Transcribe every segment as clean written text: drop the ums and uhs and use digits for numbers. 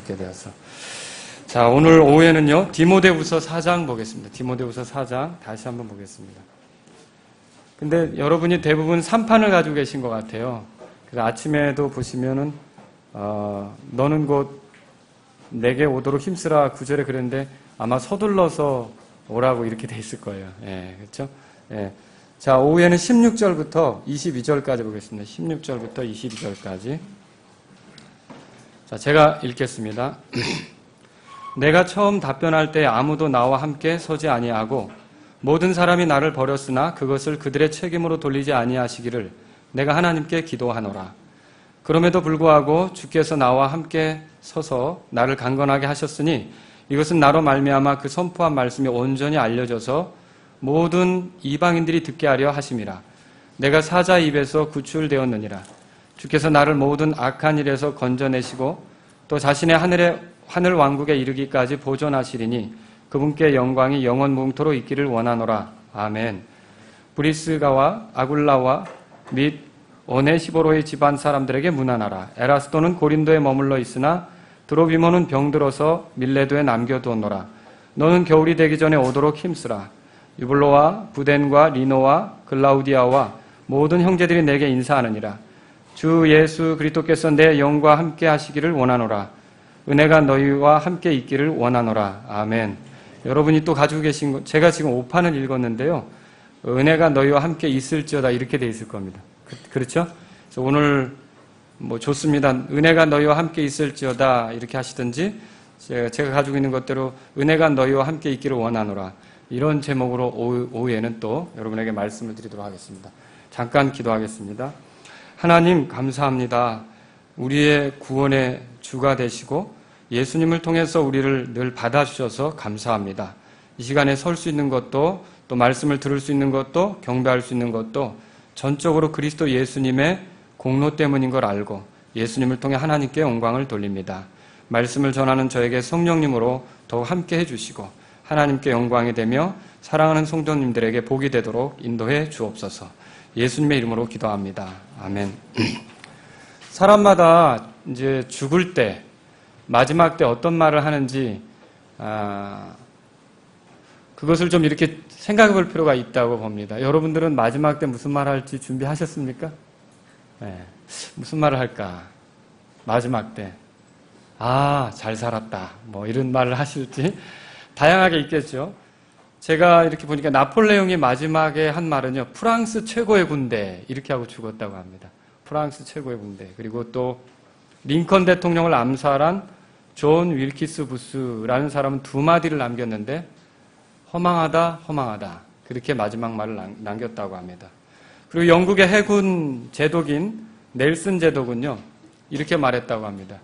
있게 되어서. 자, 오늘 오후에는요, 디모데후서 4장 보겠습니다. 디모데후서 4장 다시 한번 보겠습니다. 근데 여러분이 대부분 3판을 가지고 계신 것 같아요. 그래서 아침에도 보시면은, 너는 곧 내게 오도록 힘쓰라 9절에 그랬는데 아마 서둘러서 오라고 이렇게 돼 있을 거예요. 예, 그렇죠? 예. 자, 오후에는 16절부터 22절까지 보겠습니다. 16절부터 22절까지. 자, 제가 읽겠습니다. 내가 처음 답변할 때 아무도 나와 함께 서지 아니하고 모든 사람이 나를 버렸으나 그것을 그들의 책임으로 돌리지 아니하시기를 내가 하나님께 기도하노라. 그럼에도 불구하고 주께서 나와 함께 서서 나를 강건하게 하셨으니 이것은 나로 말미암아 그 선포한 말씀이 온전히 알려져서 모든 이방인들이 듣게 하려 하심이라. 내가 사자 입에서 구출되었느니라. 주께서 나를 모든 악한 일에서 건져내시고 또 자신의 하늘 왕국에 이르기까지 보존하시리니 그분께 영광이 영원 무궁토록 있기를 원하노라. 아멘. 브리스가와 아굴라와 및 오네시보로의 집안 사람들에게 문안하라. 에라스도는 고린도에 머물러 있으나 드로비모는 병들어서 밀레도에 남겨두었노라. 너는 겨울이 되기 전에 오도록 힘쓰라. 유블로와 부덴과 리노와 글라우디아와 모든 형제들이 내게 인사하느니라. 주 예수 그리스도께서 내 영과 함께 하시기를 원하노라. 은혜가 너희와 함께 있기를 원하노라. 아멘. 여러분이 또 가지고 계신 거, 제가 지금 5판을 읽었는데요. 은혜가 너희와 함께 있을지어다 이렇게 돼 있을 겁니다. 그렇죠? 그래서 오늘 뭐 좋습니다. 은혜가 너희와 함께 있을지어다 이렇게 하시든지 제가 가지고 있는 것대로 은혜가 너희와 함께 있기를 원하노라. 이런 제목으로 오후에는 또 여러분에게 말씀을 드리도록 하겠습니다. 잠깐 기도하겠습니다. 하나님 감사합니다. 우리의 구원의 주가 되시고 예수님을 통해서 우리를 늘 받아주셔서 감사합니다. 이 시간에 설 수 있는 것도 또 말씀을 들을 수 있는 것도 경배할 수 있는 것도 전적으로 그리스도 예수님의 공로 때문인 걸 알고 예수님을 통해 하나님께 영광을 돌립니다. 말씀을 전하는 저에게 성령님으로 더욱 함께 해주시고 하나님께 영광이 되며 사랑하는 성도님들에게 복이 되도록 인도해 주옵소서. 예수님의 이름으로 기도합니다. 아멘. 사람마다 이제 죽을 때, 마지막 때 어떤 말을 하는지, 그것을 좀 이렇게 생각해 볼 필요가 있다고 봅니다. 여러분들은 마지막 때 무슨 말 할지 준비하셨습니까? 네. 무슨 말을 할까? 마지막 때. 잘 살았다. 뭐 이런 말을 하실지. 다양하게 있겠죠. 제가 이렇게 보니까 나폴레옹이 마지막에 한 말은요, 프랑스 최고의 군대, 이렇게 하고 죽었다고 합니다. 프랑스 최고의 군대. 그리고 또, 링컨 대통령을 암살한 존 윌키스 부스라는 사람은 두 마디를 남겼는데, 허망하다, 허망하다. 그렇게 마지막 말을 남겼다고 합니다. 그리고 영국의 해군 제독인 넬슨 제독은요, 이렇게 말했다고 합니다.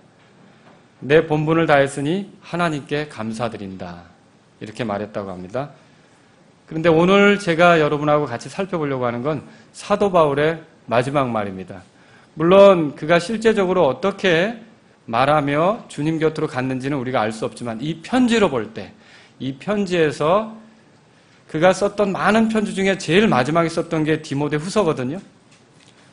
내 본분을 다했으니 하나님께 감사드린다. 이렇게 말했다고 합니다. 그런데 오늘 제가 여러분하고 같이 살펴보려고 하는 건 사도 바울의 마지막 말입니다. 물론 그가 실제적으로 어떻게 말하며 주님 곁으로 갔는지는 우리가 알 수 없지만 이 편지로 볼 때, 이 편지에서 그가 썼던 많은 편지 중에 제일 마지막에 썼던 게 디모데후서거든요.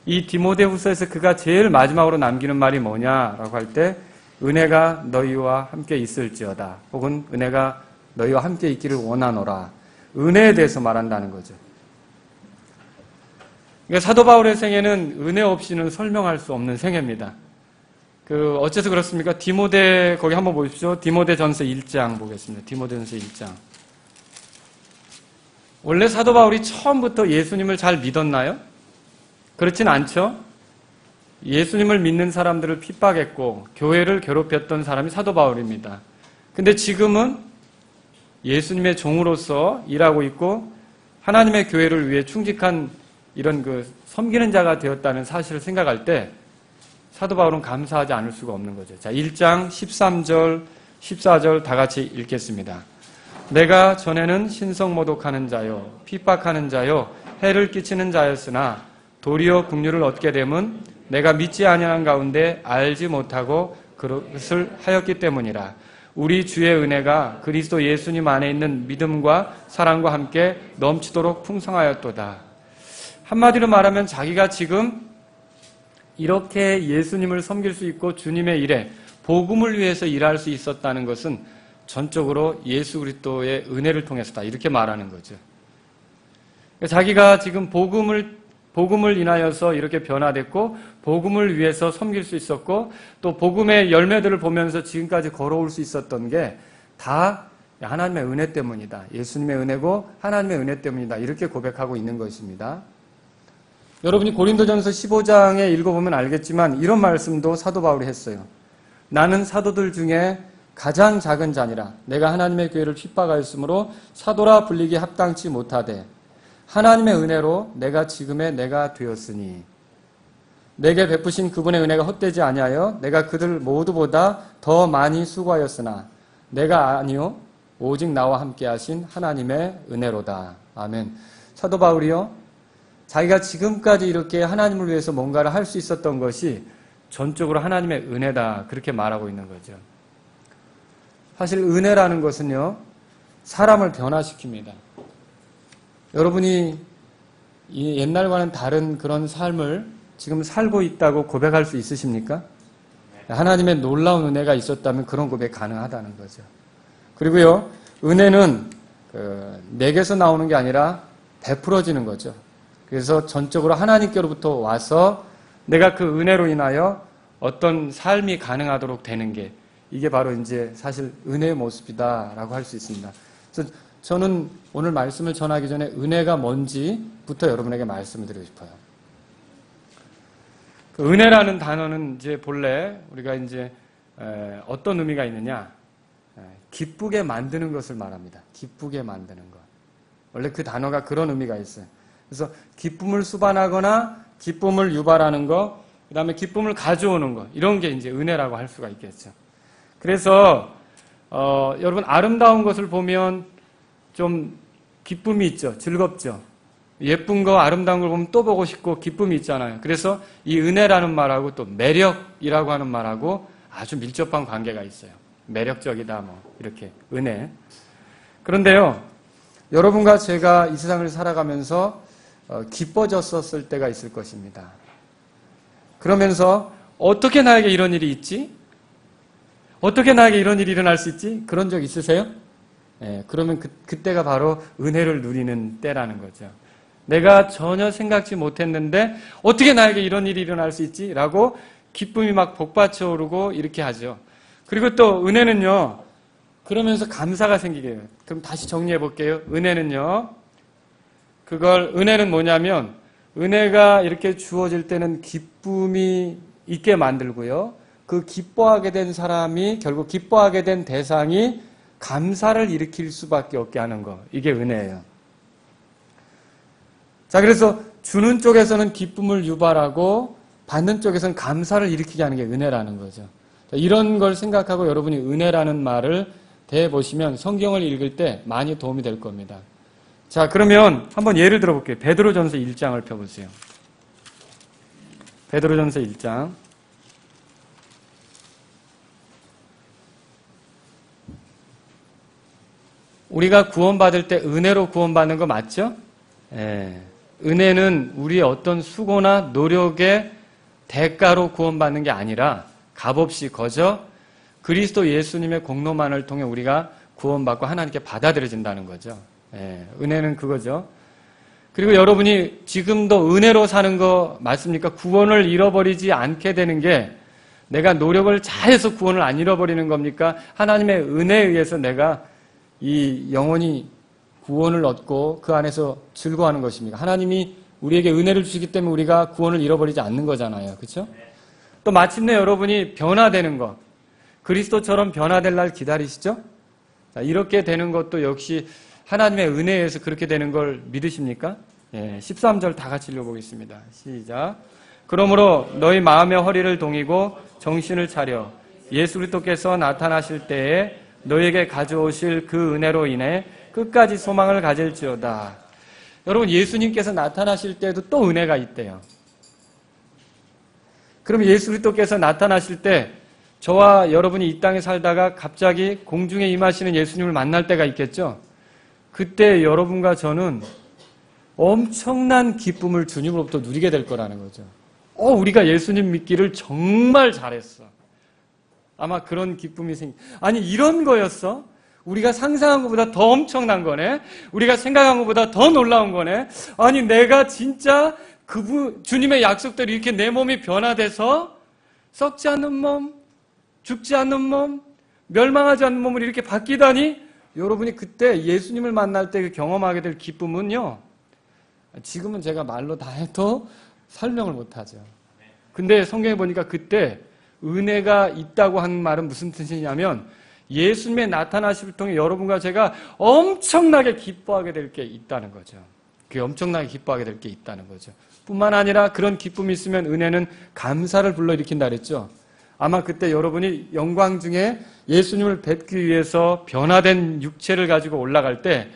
이 디모데후서에서 그가 제일 마지막으로 남기는 말이 뭐냐라고 할 때 은혜가 너희와 함께 있을지어다. 혹은 은혜가 너희와 함께 있기를 원하노라. 은혜에 대해서 말한다는 거죠. 그러니까 사도 바울의 생애는 은혜 없이는 설명할 수 없는 생애입니다. 어째서 그렇습니까? 디모데, 거기 한번 보십시오. 디모데전서 1장 보겠습니다. 디모데전서 1장. 원래 사도 바울이 처음부터 예수님을 잘 믿었나요? 그렇진 않죠. 예수님을 믿는 사람들을 핍박했고 교회를 괴롭혔던 사람이 사도 바울입니다. 근데 지금은 예수님의 종으로서 일하고 있고 하나님의 교회를 위해 충직한 이런 섬기는 자가 되었다는 사실을 생각할 때 사도 바울은 감사하지 않을 수가 없는 거죠. 자, 1장 13절, 14절 다 같이 읽겠습니다. 내가 전에는 신성모독하는 자요, 핍박하는 자요, 해를 끼치는 자였으나 도리어 긍휼을 얻게 됨은 내가 믿지 아니하는 가운데 알지 못하고 그것을 하였기 때문이라. 우리 주의 은혜가 그리스도 예수님 안에 있는 믿음과 사랑과 함께 넘치도록 풍성하였도다. 한마디로 말하면 자기가 지금 이렇게 예수님을 섬길 수 있고 주님의 일에 복음을 위해서 일할 수 있었다는 것은 전적으로 예수 그리스도의 은혜를 통해서다. 이렇게 말하는 거죠. 자기가 지금 복음을 인하여서 이렇게 변화됐고 복음을 위해서 섬길 수 있었고 또 복음의 열매들을 보면서 지금까지 걸어올 수 있었던 게 다 하나님의 은혜 때문이다. 예수님의 은혜고 하나님의 은혜 때문이다. 이렇게 고백하고 있는 것입니다. 여러분이 고린도전서 15장에 읽어보면 알겠지만 이런 말씀도 사도 바울이 했어요. 나는 사도들 중에 가장 작은 자니라. 내가 하나님의 교회를 핍박하였으므로 사도라 불리기 합당치 못하되 하나님의 은혜로 내가 지금의 내가 되었으니 내게 베푸신 그분의 은혜가 헛되지 아니하여 내가 그들 모두보다 더 많이 수고하였으나 내가 아니요 오직 나와 함께 하신 하나님의 은혜로다. 아멘. 사도 바울이요 자기가 지금까지 이렇게 하나님을 위해서 뭔가를 할 수 있었던 것이 전적으로 하나님의 은혜다. 그렇게 말하고 있는 거죠. 사실 은혜라는 것은요 사람을 변화시킵니다. 여러분이 이 옛날과는 다른 그런 삶을 지금 살고 있다고 고백할 수 있으십니까? 하나님의 놀라운 은혜가 있었다면 그런 고백 가능하다는 거죠. 그리고요, 은혜는 내게서 나오는 게 아니라 베풀어지는 거죠. 그래서 전적으로 하나님께로부터 와서 내가 그 은혜로 인하여 어떤 삶이 가능하도록 되는 게 이게 바로 이제 사실 은혜의 모습이다라고 할 수 있습니다. 그래서 저는 오늘 말씀을 전하기 전에 은혜가 뭔지부터 여러분에게 말씀을 드리고 싶어요. 그 은혜라는 단어는 이제 본래 우리가 이제 어떤 의미가 있느냐? 기쁘게 만드는 것을 말합니다. 기쁘게 만드는 것. 원래 그 단어가 그런 의미가 있어요. 그래서 기쁨을 수반하거나 기쁨을 유발하는 것, 그 다음에 기쁨을 가져오는 것, 이런 게 이제 은혜라고 할 수가 있겠죠. 그래서 여러분 아름다운 것을 보면 좀 기쁨이 있죠. 즐겁죠. 예쁜 거, 아름다운 걸 보면 또 보고 싶고 기쁨이 있잖아요. 그래서 이 은혜라는 말하고 또 매력이라고 하는 말하고 아주 밀접한 관계가 있어요. 매력적이다, 뭐 이렇게 은혜. 그런데요, 여러분과 제가 이 세상을 살아가면서 기뻐졌었을 때가 있을 것입니다. 그러면서 어떻게 나에게 이런 일이 있지? 어떻게 나에게 이런 일이 일어날 수 있지? 그런 적 있으세요? 그러면 그때가 바로 은혜를 누리는 때라는 거죠. 내가 전혀 생각지 못했는데 어떻게 나에게 이런 일이 일어날 수 있지? 라고 기쁨이 막 복받쳐 오르고 이렇게 하죠. 그리고 또 은혜는요, 그러면서 감사가 생기게 해요. 그럼 다시 정리해 볼게요. 은혜는요, 은혜는 뭐냐면, 은혜가 이렇게 주어질 때는 기쁨이 있게 만들고요. 그 기뻐하게 된 사람이, 결국 기뻐하게 된 대상이 감사를 일으킬 수밖에 없게 하는 거. 이게 은혜예요. 자, 그래서 주는 쪽에서는 기쁨을 유발하고 받는 쪽에서는 감사를 일으키게 하는 게 은혜라는 거죠. 이런 걸 생각하고 여러분이 은혜라는 말을 대보시면 성경을 읽을 때 많이 도움이 될 겁니다. 자, 그러면 한번 예를 들어볼게요. 베드로전서 1장을 펴보세요. 베드로전서 1장. 우리가 구원받을 때 은혜로 구원받는 거 맞죠? 예. 은혜는 우리의 어떤 수고나 노력의 대가로 구원받는 게 아니라 값없이 거저 그리스도 예수님의 공로만을 통해 우리가 구원받고 하나님께 받아들여진다는 거죠. 예, 은혜는 그거죠. 그리고 여러분이 지금도 은혜로 사는 거 맞습니까? 구원을 잃어버리지 않게 되는 게 내가 노력을 잘해서 구원을 안 잃어버리는 겁니까? 하나님의 은혜에 의해서 내가 이 영원히 구원을 얻고 그 안에서 즐거워하는 것입니까? 하나님이 우리에게 은혜를 주시기 때문에 우리가 구원을 잃어버리지 않는 거잖아요. 그렇죠? 또 마침내 여러분이 변화되는 것, 그리스도처럼 변화될 날 기다리시죠? 자, 이렇게 되는 것도 역시 하나님의 은혜에 의해서 그렇게 되는 걸 믿으십니까? 예, 13절 다 같이 읽어보겠습니다. 시작. 그러므로 너희 마음의 허리를 동이고 정신을 차려 예수 그리스도께서 나타나실 때에 너희에게 가져오실 그 은혜로 인해 끝까지 소망을 가질지어다. 여러분, 예수님께서 나타나실 때에도 또 은혜가 있대요. 그럼 예수 그리스도께서 나타나실 때 저와 여러분이 이 땅에 살다가 갑자기 공중에 임하시는 예수님을 만날 때가 있겠죠? 그때 여러분과 저는 엄청난 기쁨을 주님으로부터 누리게 될 거라는 거죠. 우리가 예수님 믿기를 정말 잘했어. 아마 그런 기쁨이 아니, 이런 거였어? 우리가 상상한 것보다 더 엄청난 거네? 우리가 생각한 것보다 더 놀라운 거네? 아니, 내가 진짜 주님의 약속대로 이렇게 내 몸이 변화돼서 썩지 않는 몸, 죽지 않는 몸, 멸망하지 않는 몸으로 이렇게 바뀌다니, 여러분이 그때 예수님을 만날 때 경험하게 될 기쁨은요, 지금은 제가 말로 다 해도 설명을 못하죠. 근데 성경에 보니까 그때 은혜가 있다고 한 말은 무슨 뜻이냐면, 예수님의 나타나심을 통해 여러분과 제가 엄청나게 기뻐하게 될 게 있다는 거죠. 그게 엄청나게 기뻐하게 될 게 있다는 거죠. 뿐만 아니라 그런 기쁨이 있으면 은혜는 감사를 불러일으킨다 그랬죠. 아마 그때 여러분이 영광 중에 예수님을 뵙기 위해서 변화된 육체를 가지고 올라갈 때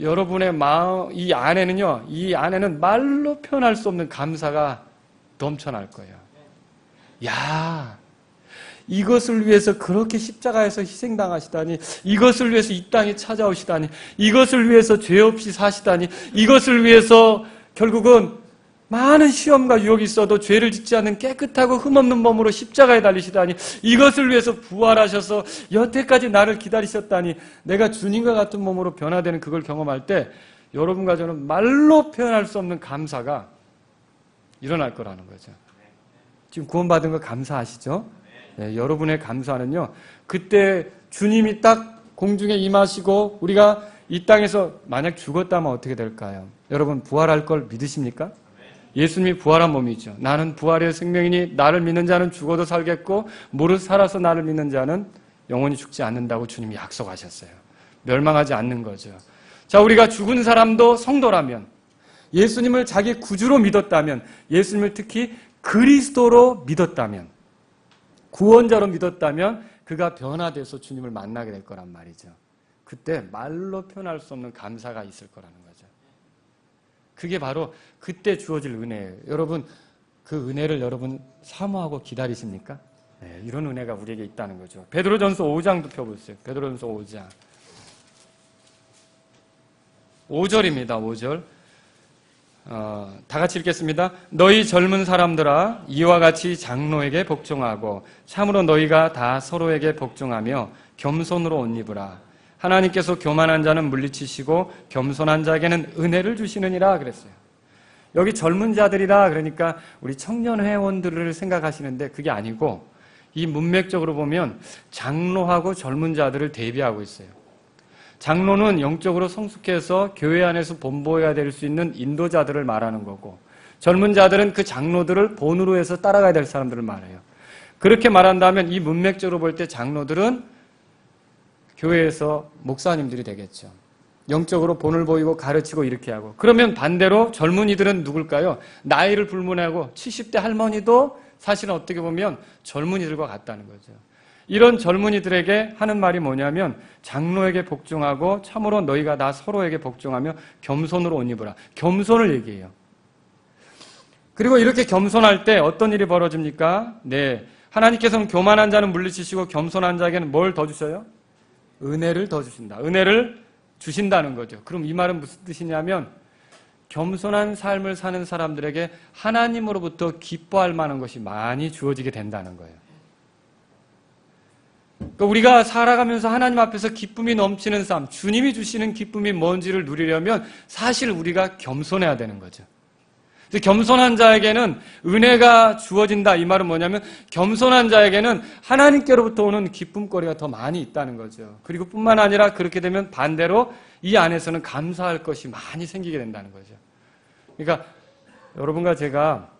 여러분의 마음, 이 안에는 말로 표현할 수 없는 감사가 넘쳐날 거예요. 야, 이것을 위해서 그렇게 십자가에서 희생당하시다니, 이것을 위해서 이 땅에 찾아오시다니, 이것을 위해서 죄 없이 사시다니, 이것을 위해서 결국은 많은 시험과 유혹이 있어도 죄를 짓지 않는 깨끗하고 흠없는 몸으로 십자가에 달리시다니, 이것을 위해서 부활하셔서 여태까지 나를 기다리셨다니, 내가 주님과 같은 몸으로 변화되는 그걸 경험할 때 여러분과 저는 말로 표현할 수 없는 감사가 일어날 거라는 거죠. 지금 구원받은 거 감사하시죠? 네, 여러분의 감사는요, 그때 주님이 딱 공중에 임하시고 우리가 이 땅에서 만약 죽었다면 어떻게 될까요? 여러분, 부활할 걸 믿으십니까? 예수님이 부활한 몸이죠. 나는 부활의 생명이니 나를 믿는 자는 죽어도 살겠고 무릇 살아서 나를 믿는 자는 영원히 죽지 않는다고 주님이 약속하셨어요. 멸망하지 않는 거죠. 자, 우리가 죽은 사람도 성도라면, 예수님을 자기 구주로 믿었다면, 예수님을 특히 그리스도로 믿었다면, 구원자로 믿었다면 그가 변화돼서 주님을 만나게 될 거란 말이죠. 그때 말로 표현할 수 없는 감사가 있을 거라는 거죠. 그게 바로 그때 주어질 은혜예요. 여러분, 그 은혜를 여러분 사모하고 기다리십니까? 네, 이런 은혜가 우리에게 있다는 거죠. 베드로전서 5장도 펴보세요. 베드로전서 5장 5절입니다. 5절 다 같이 읽겠습니다. 너희 젊은 사람들아, 이와 같이 장로에게 복종하고 참으로 너희가 다 서로에게 복종하며 겸손으로 옷 입으라. 하나님께서 교만한 자는 물리치시고 겸손한 자에게는 은혜를 주시느니라 그랬어요. 여기 젊은 자들이라 그러니까 우리 청년 회원들을 생각하시는데 그게 아니고, 이 문맥적으로 보면 장로하고 젊은 자들을 대비하고 있어요. 장로는 영적으로 성숙해서 교회 안에서 본보여야 될 수 있는 인도자들을 말하는 거고, 젊은 자들은 그 장로들을 본으로 해서 따라가야 될 사람들을 말해요. 그렇게 말한다면 이 문맥적으로 볼 때 장로들은 교회에서 목사님들이 되겠죠. 영적으로 본을 보이고 가르치고 이렇게 하고. 그러면 반대로 젊은이들은 누굴까요? 나이를 불문하고 70대 할머니도 사실은 어떻게 보면 젊은이들과 같다는 거죠. 이런 젊은이들에게 하는 말이 뭐냐면, 장로에게 복종하고 참으로 너희가 다 서로에게 복종하며 겸손으로 옷 입으라. 겸손을 얘기해요. 그리고 이렇게 겸손할 때 어떤 일이 벌어집니까? 네, 하나님께서는 교만한 자는 물리치시고 겸손한 자에게는 뭘 더 주셔요? 은혜를 더 주신다. 은혜를 주신다는 거죠. 그럼 이 말은 무슨 뜻이냐면, 겸손한 삶을 사는 사람들에게 하나님으로부터 기뻐할 만한 것이 많이 주어지게 된다는 거예요. 그러니까 우리가 살아가면서 하나님 앞에서 기쁨이 넘치는 삶, 주님이 주시는 기쁨이 뭔지를 누리려면 사실 우리가 겸손해야 되는 거죠. 겸손한 자에게는 은혜가 주어진다. 이 말은 뭐냐면, 겸손한 자에게는 하나님께로부터 오는 기쁨거리가 더 많이 있다는 거죠. 그리고 뿐만 아니라 그렇게 되면 반대로 이 안에서는 감사할 것이 많이 생기게 된다는 거죠. 그러니까 여러분과 제가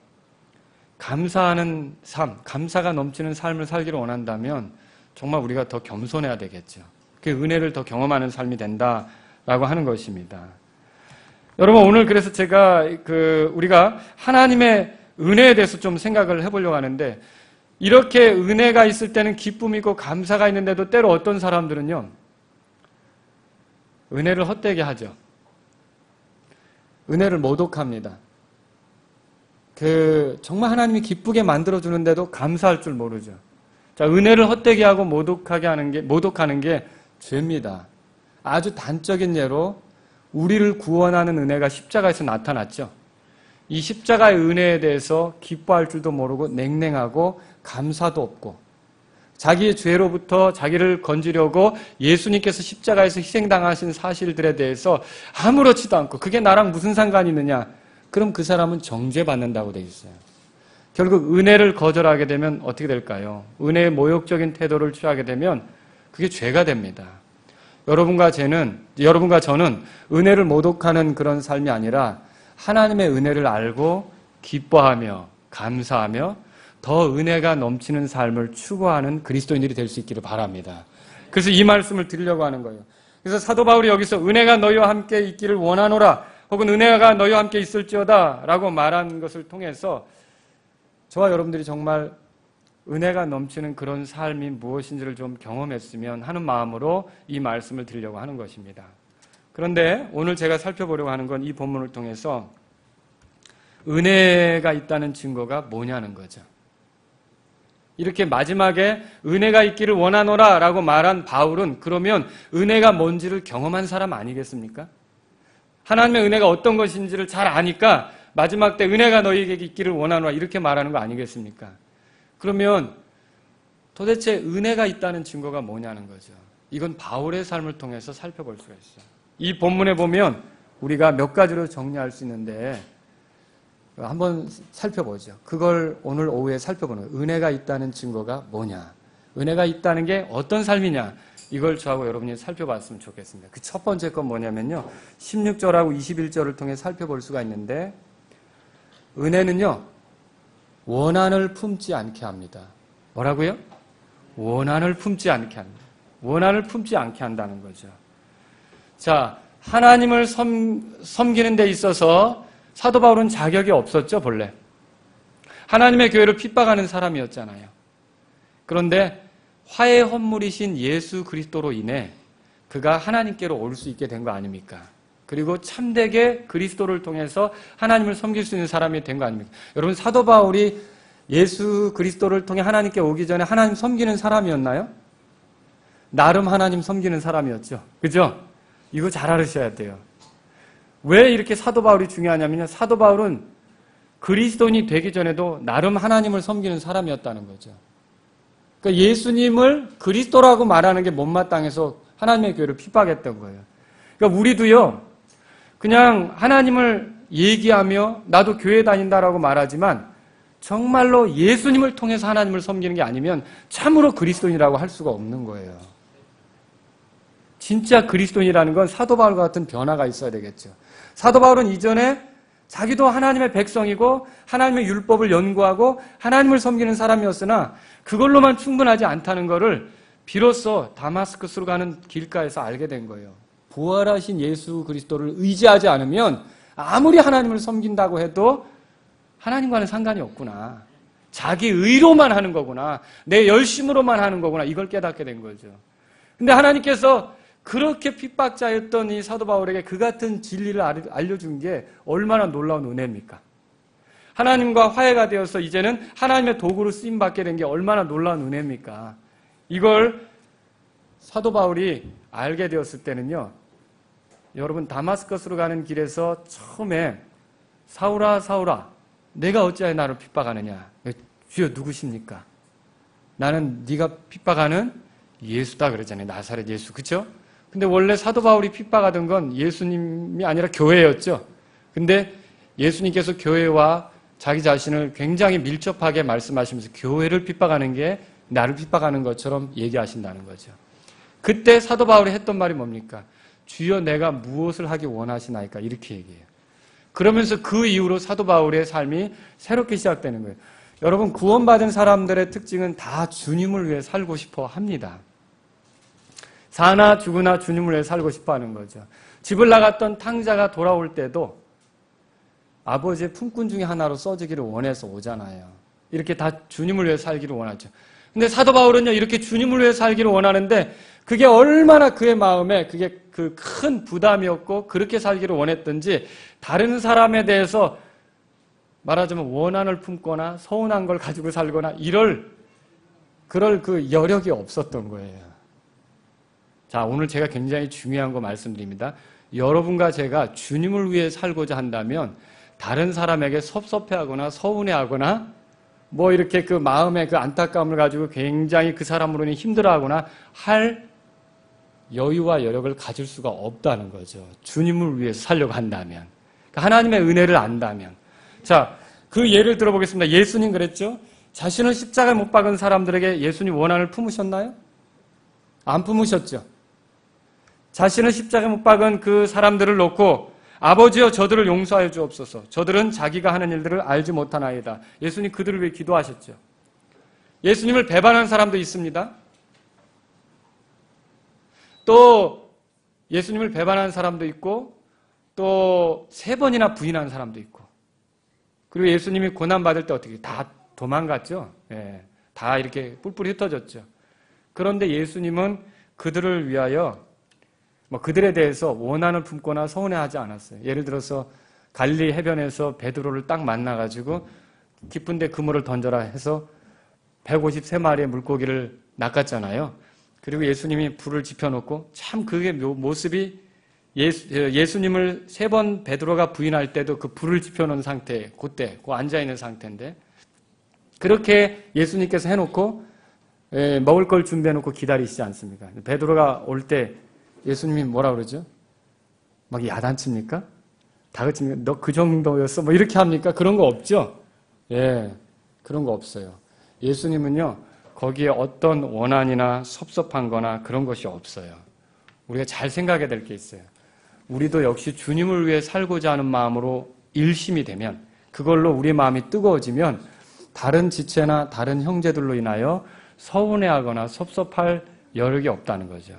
감사하는 삶, 감사가 넘치는 삶을 살기를 원한다면 정말 우리가 더 겸손해야 되겠죠. 그 은혜를 더 경험하는 삶이 된다라고 하는 것입니다. 여러분, 오늘 그래서 제가 우리가 하나님의 은혜에 대해서 좀 생각을 해보려고 하는데, 이렇게 은혜가 있을 때는 기쁨이 있고 감사가 있는데도 때로 어떤 사람들은요, 은혜를 헛되게 하죠. 은혜를 모독합니다. 정말 하나님이 기쁘게 만들어주는데도 감사할 줄 모르죠. 자, 은혜를 헛되게 하고 모독하는 게 죄입니다. 아주 단적인 예로 우리를 구원하는 은혜가 십자가에서 나타났죠. 이 십자가의 은혜에 대해서 기뻐할 줄도 모르고 냉랭하고 감사도 없고, 자기의 죄로부터 자기를 건지려고 예수님께서 십자가에서 희생당하신 사실들에 대해서 아무렇지도 않고 그게 나랑 무슨 상관이 있느냐? 그럼 그 사람은 정죄받는다고 되어 있어요. 결국 은혜를 거절하게 되면 어떻게 될까요? 은혜의 모욕적인 태도를 취하게 되면 그게 죄가 됩니다. 여러분과 저는 은혜를 모독하는 그런 삶이 아니라 하나님의 은혜를 알고 기뻐하며 감사하며 더 은혜가 넘치는 삶을 추구하는 그리스도인들이 될 수 있기를 바랍니다. 그래서 이 말씀을 드리려고 하는 거예요. 그래서 사도 바울이 여기서 은혜가 너희와 함께 있기를 원하노라 혹은 은혜가 너희와 함께 있을지어다 라고 말한 것을 통해서 저와 여러분들이 정말 은혜가 넘치는 그런 삶이 무엇인지를 좀 경험했으면 하는 마음으로 이 말씀을 드리려고 하는 것입니다. 그런데 오늘 제가 살펴보려고 하는 건 이 본문을 통해서 은혜가 있다는 증거가 뭐냐는 거죠. 이렇게 마지막에 은혜가 있기를 원하노라 라고 말한 바울은 그러면 은혜가 뭔지를 경험한 사람 아니겠습니까? 하나님의 은혜가 어떤 것인지를 잘 아니까 마지막 때 은혜가 너희에게 있기를 원하노라 이렇게 말하는 거 아니겠습니까? 그러면 도대체 은혜가 있다는 증거가 뭐냐는 거죠. 이건 바울의 삶을 통해서 살펴볼 수가 있어요. 이 본문에 보면 우리가 몇 가지로 정리할 수 있는데 한번 살펴보죠. 그걸 오늘 오후에 살펴보는 거예요. 은혜가 있다는 증거가 뭐냐? 은혜가 있다는 게 어떤 삶이냐? 이걸 저하고 여러분이 살펴봤으면 좋겠습니다. 그 첫 번째 건 뭐냐면요. 16절하고 21절을 통해 살펴볼 수가 있는데 은혜는요. 원한을 품지 않게 합니다. 뭐라고요? 원한을 품지 않게 합니다. 원한을 품지 않게 한다는 거죠. 자, 하나님을 섬기는 데 있어서 사도 바울은 자격이 없었죠, 본래. 하나님의 교회를 핍박하는 사람이었잖아요. 그런데 화해 헌물이신 예수 그리스도로 인해 그가 하나님께로 올 수 있게 된 거 아닙니까? 그리고 참되게 그리스도를 통해서 하나님을 섬길 수 있는 사람이 된 거 아닙니까? 여러분, 사도 바울이 예수 그리스도를 통해 하나님께 오기 전에 하나님 섬기는 사람이었나요? 나름 하나님 섬기는 사람이었죠. 그죠? 이거 잘 알으셔야 돼요. 왜 이렇게 사도 바울이 중요하냐면요. 사도 바울은 그리스도인이 되기 전에도 나름 하나님을 섬기는 사람이었다는 거죠. 그러니까 예수님을 그리스도라고 말하는 게 못마땅해서 하나님의 교회를 핍박했던 거예요. 그러니까 우리도요. 그냥 하나님을 얘기하며 나도 교회 다닌다라고 말하지만 정말로 예수님을 통해서 하나님을 섬기는 게 아니면 참으로 그리스도인이라고 할 수가 없는 거예요. 진짜 그리스도인이라는 건 사도 바울과 같은 변화가 있어야 되겠죠. 사도 바울은 이전에 자기도 하나님의 백성이고 하나님의 율법을 연구하고 하나님을 섬기는 사람이었으나 그걸로만 충분하지 않다는 것을 비로소 다마스커스로 가는 길가에서 알게 된 거예요. 부활하신 예수 그리스도를 의지하지 않으면 아무리 하나님을 섬긴다고 해도 하나님과는 상관이 없구나. 자기 의로만 하는 거구나. 내 열심으로만 하는 거구나. 이걸 깨닫게 된 거죠. 근데 하나님께서 그렇게 핍박자였던 이 사도 바울에게 그 같은 진리를 알려준 게 얼마나 놀라운 은혜입니까? 하나님과 화해가 되어서 이제는 하나님의 도구로 쓰임받게 된 게 얼마나 놀라운 은혜입니까? 이걸 사도 바울이 알게 되었을 때는요. 여러분 다마스커스로 가는 길에서 처음에 사울아 사울아 내가 어찌하여 나를 핍박하느냐? 주여 누구십니까? 나는 네가 핍박하는 예수다 그러잖아요. 나사렛 예수. 그렇죠? 근데 원래 사도 바울이 핍박하던 건 예수님이 아니라 교회였죠. 근데 예수님께서 교회와 자기 자신을 굉장히 밀접하게 말씀하시면서 교회를 핍박하는 게 나를 핍박하는 것처럼 얘기하신다는 거죠. 그때 사도 바울이 했던 말이 뭡니까? 주여 내가 무엇을 하기 원하시나이까? 이렇게 얘기해요. 그러면서 그 이후로 사도 바울의 삶이 새롭게 시작되는 거예요. 여러분 구원받은 사람들의 특징은 다 주님을 위해 살고 싶어 합니다. 사나 죽으나 주님을 위해 살고 싶어 하는 거죠. 집을 나갔던 탕자가 돌아올 때도 아버지의 품꾼 중에 하나로 써지기를 원해서 오잖아요. 이렇게 다 주님을 위해 살기를 원하죠. 근데 사도 바울은요, 이렇게 주님을 위해 살기를 원하는데 그게 얼마나 그의 마음에 그게 그 큰 부담이었고 그렇게 살기를 원했던지 다른 사람에 대해서 말하자면 원한을 품거나 서운한 걸 가지고 살거나 그럴 그 여력이 없었던 거예요. 자, 오늘 제가 굉장히 중요한 거 말씀드립니다. 여러분과 제가 주님을 위해 살고자 한다면 다른 사람에게 섭섭해하거나 서운해하거나 뭐 이렇게 그 마음의 그 안타까움을 가지고 굉장히 그 사람으로는 힘들어하거나 할 여유와 여력을 가질 수가 없다는 거죠. 주님을 위해서 살려고 한다면. 그러니까 하나님의 은혜를 안다면. 자, 그 예를 들어보겠습니다. 예수님 그랬죠? 자신을 십자가에 못 박은 사람들에게 예수님 원한을 품으셨나요? 안 품으셨죠. 자신을 십자가에 못 박은 그 사람들을 놓고 아버지여 저들을 용서하여 주옵소서. 저들은 자기가 하는 일들을 알지 못하나이다. 예수님 그들을 위해 기도하셨죠. 예수님을 배반한 사람도 있습니다. 또 예수님을 배반한 사람도 있고 또 3번이나 부인한 사람도 있고 그리고 예수님이 고난받을 때 어떻게 다 도망갔죠. 예, 다 이렇게 뿔뿔이 흩어졌죠. 그런데 예수님은 그들을 위하여 그들에 대해서 원한을 품거나 서운해하지 않았어요. 예를 들어서 갈릴리 해변에서 베드로를 딱 만나가지고 깊은데 그물을 던져라 해서 153마리의 물고기를 낚았잖아요. 그리고 예수님이 불을 지펴놓고 참 그게 모습이 예수님을 3번 베드로가 부인할 때도 그 불을 지펴놓은 상태, 그때 앉아있는 상태인데 그렇게 예수님께서 해놓고 먹을 걸 준비해놓고 기다리시지 않습니까? 베드로가 올 때 예수님이 뭐라 그러죠? 막 야단칩니까? 다그칩니까? 너 그 정도였어? 뭐 이렇게 합니까? 그런 거 없죠? 예, 그런 거 없어요. 예수님은요, 거기에 어떤 원한이나 섭섭한 거나 그런 것이 없어요. 우리가 잘 생각해야 될 게 있어요. 우리도 역시 주님을 위해 살고자 하는 마음으로 일심이 되면, 그걸로 우리 마음이 뜨거워지면 다른 지체나 다른 형제들로 인하여 서운해하거나 섭섭할 여력이 없다는 거죠.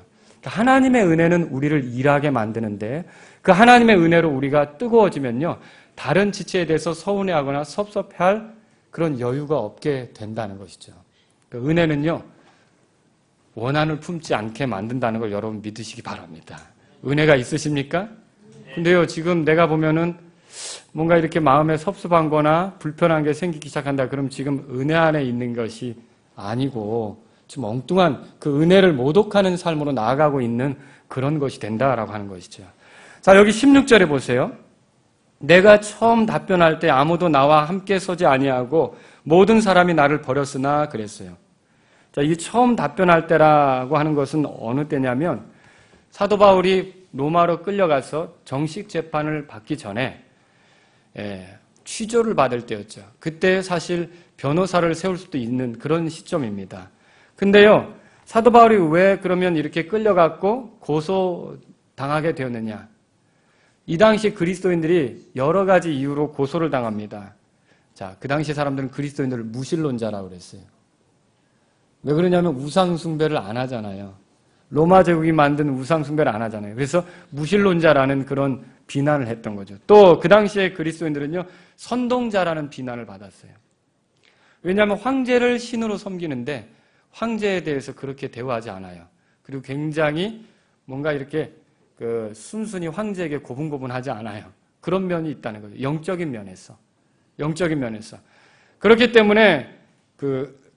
하나님의 은혜는 우리를 일하게 만드는데 그 하나님의 은혜로 우리가 뜨거워지면요, 다른 지체에 대해서 서운해하거나 섭섭해할 그런 여유가 없게 된다는 것이죠. 그 은혜는요, 원한을 품지 않게 만든다는 걸 여러분 믿으시기 바랍니다. 은혜가 있으십니까? 근데요, 지금 내가 보면은 뭔가 이렇게 마음에 섭섭한 거나 불편한 게 생기기 시작한다. 그럼 지금 은혜 안에 있는 것이 아니고 좀 엉뚱한 그 은혜를 모독하는 삶으로 나아가고 있는 그런 것이 된다라고 하는 것이죠. 자, 여기 16절에 보세요. 내가 처음 답변할 때 아무도 나와 함께 서지 아니하고 모든 사람이 나를 버렸으나 그랬어요. 자, 이 처음 답변할 때라고 하는 것은 어느 때냐면 사도 바울이 로마로 끌려가서 정식 재판을 받기 전에 취조를 받을 때였죠. 그때 사실 변호사를 세울 수도 있는 그런 시점입니다. 근데요, 사도 바울이 왜 그러면 이렇게 끌려갔고 고소당하게 되었느냐? 이 당시 그리스도인들이 여러 가지 이유로 고소를 당합니다. 자, 그 당시 사람들은 그리스도인들을 무신론자라고 그랬어요. 왜 그러냐면 우상숭배를 안 하잖아요. 로마 제국이 만든 우상숭배를 안 하잖아요. 그래서 무신론자라는 그런 비난을 했던 거죠. 또 그 당시에 그리스도인들은요, 선동자라는 비난을 받았어요. 왜냐하면 황제를 신으로 섬기는데 황제에 대해서 그렇게 대우하지 않아요. 그리고 굉장히 뭔가 이렇게 순순히 황제에게 고분고분하지 않아요. 그런 면이 있다는 거죠. 영적인 면에서. 그렇기 때문에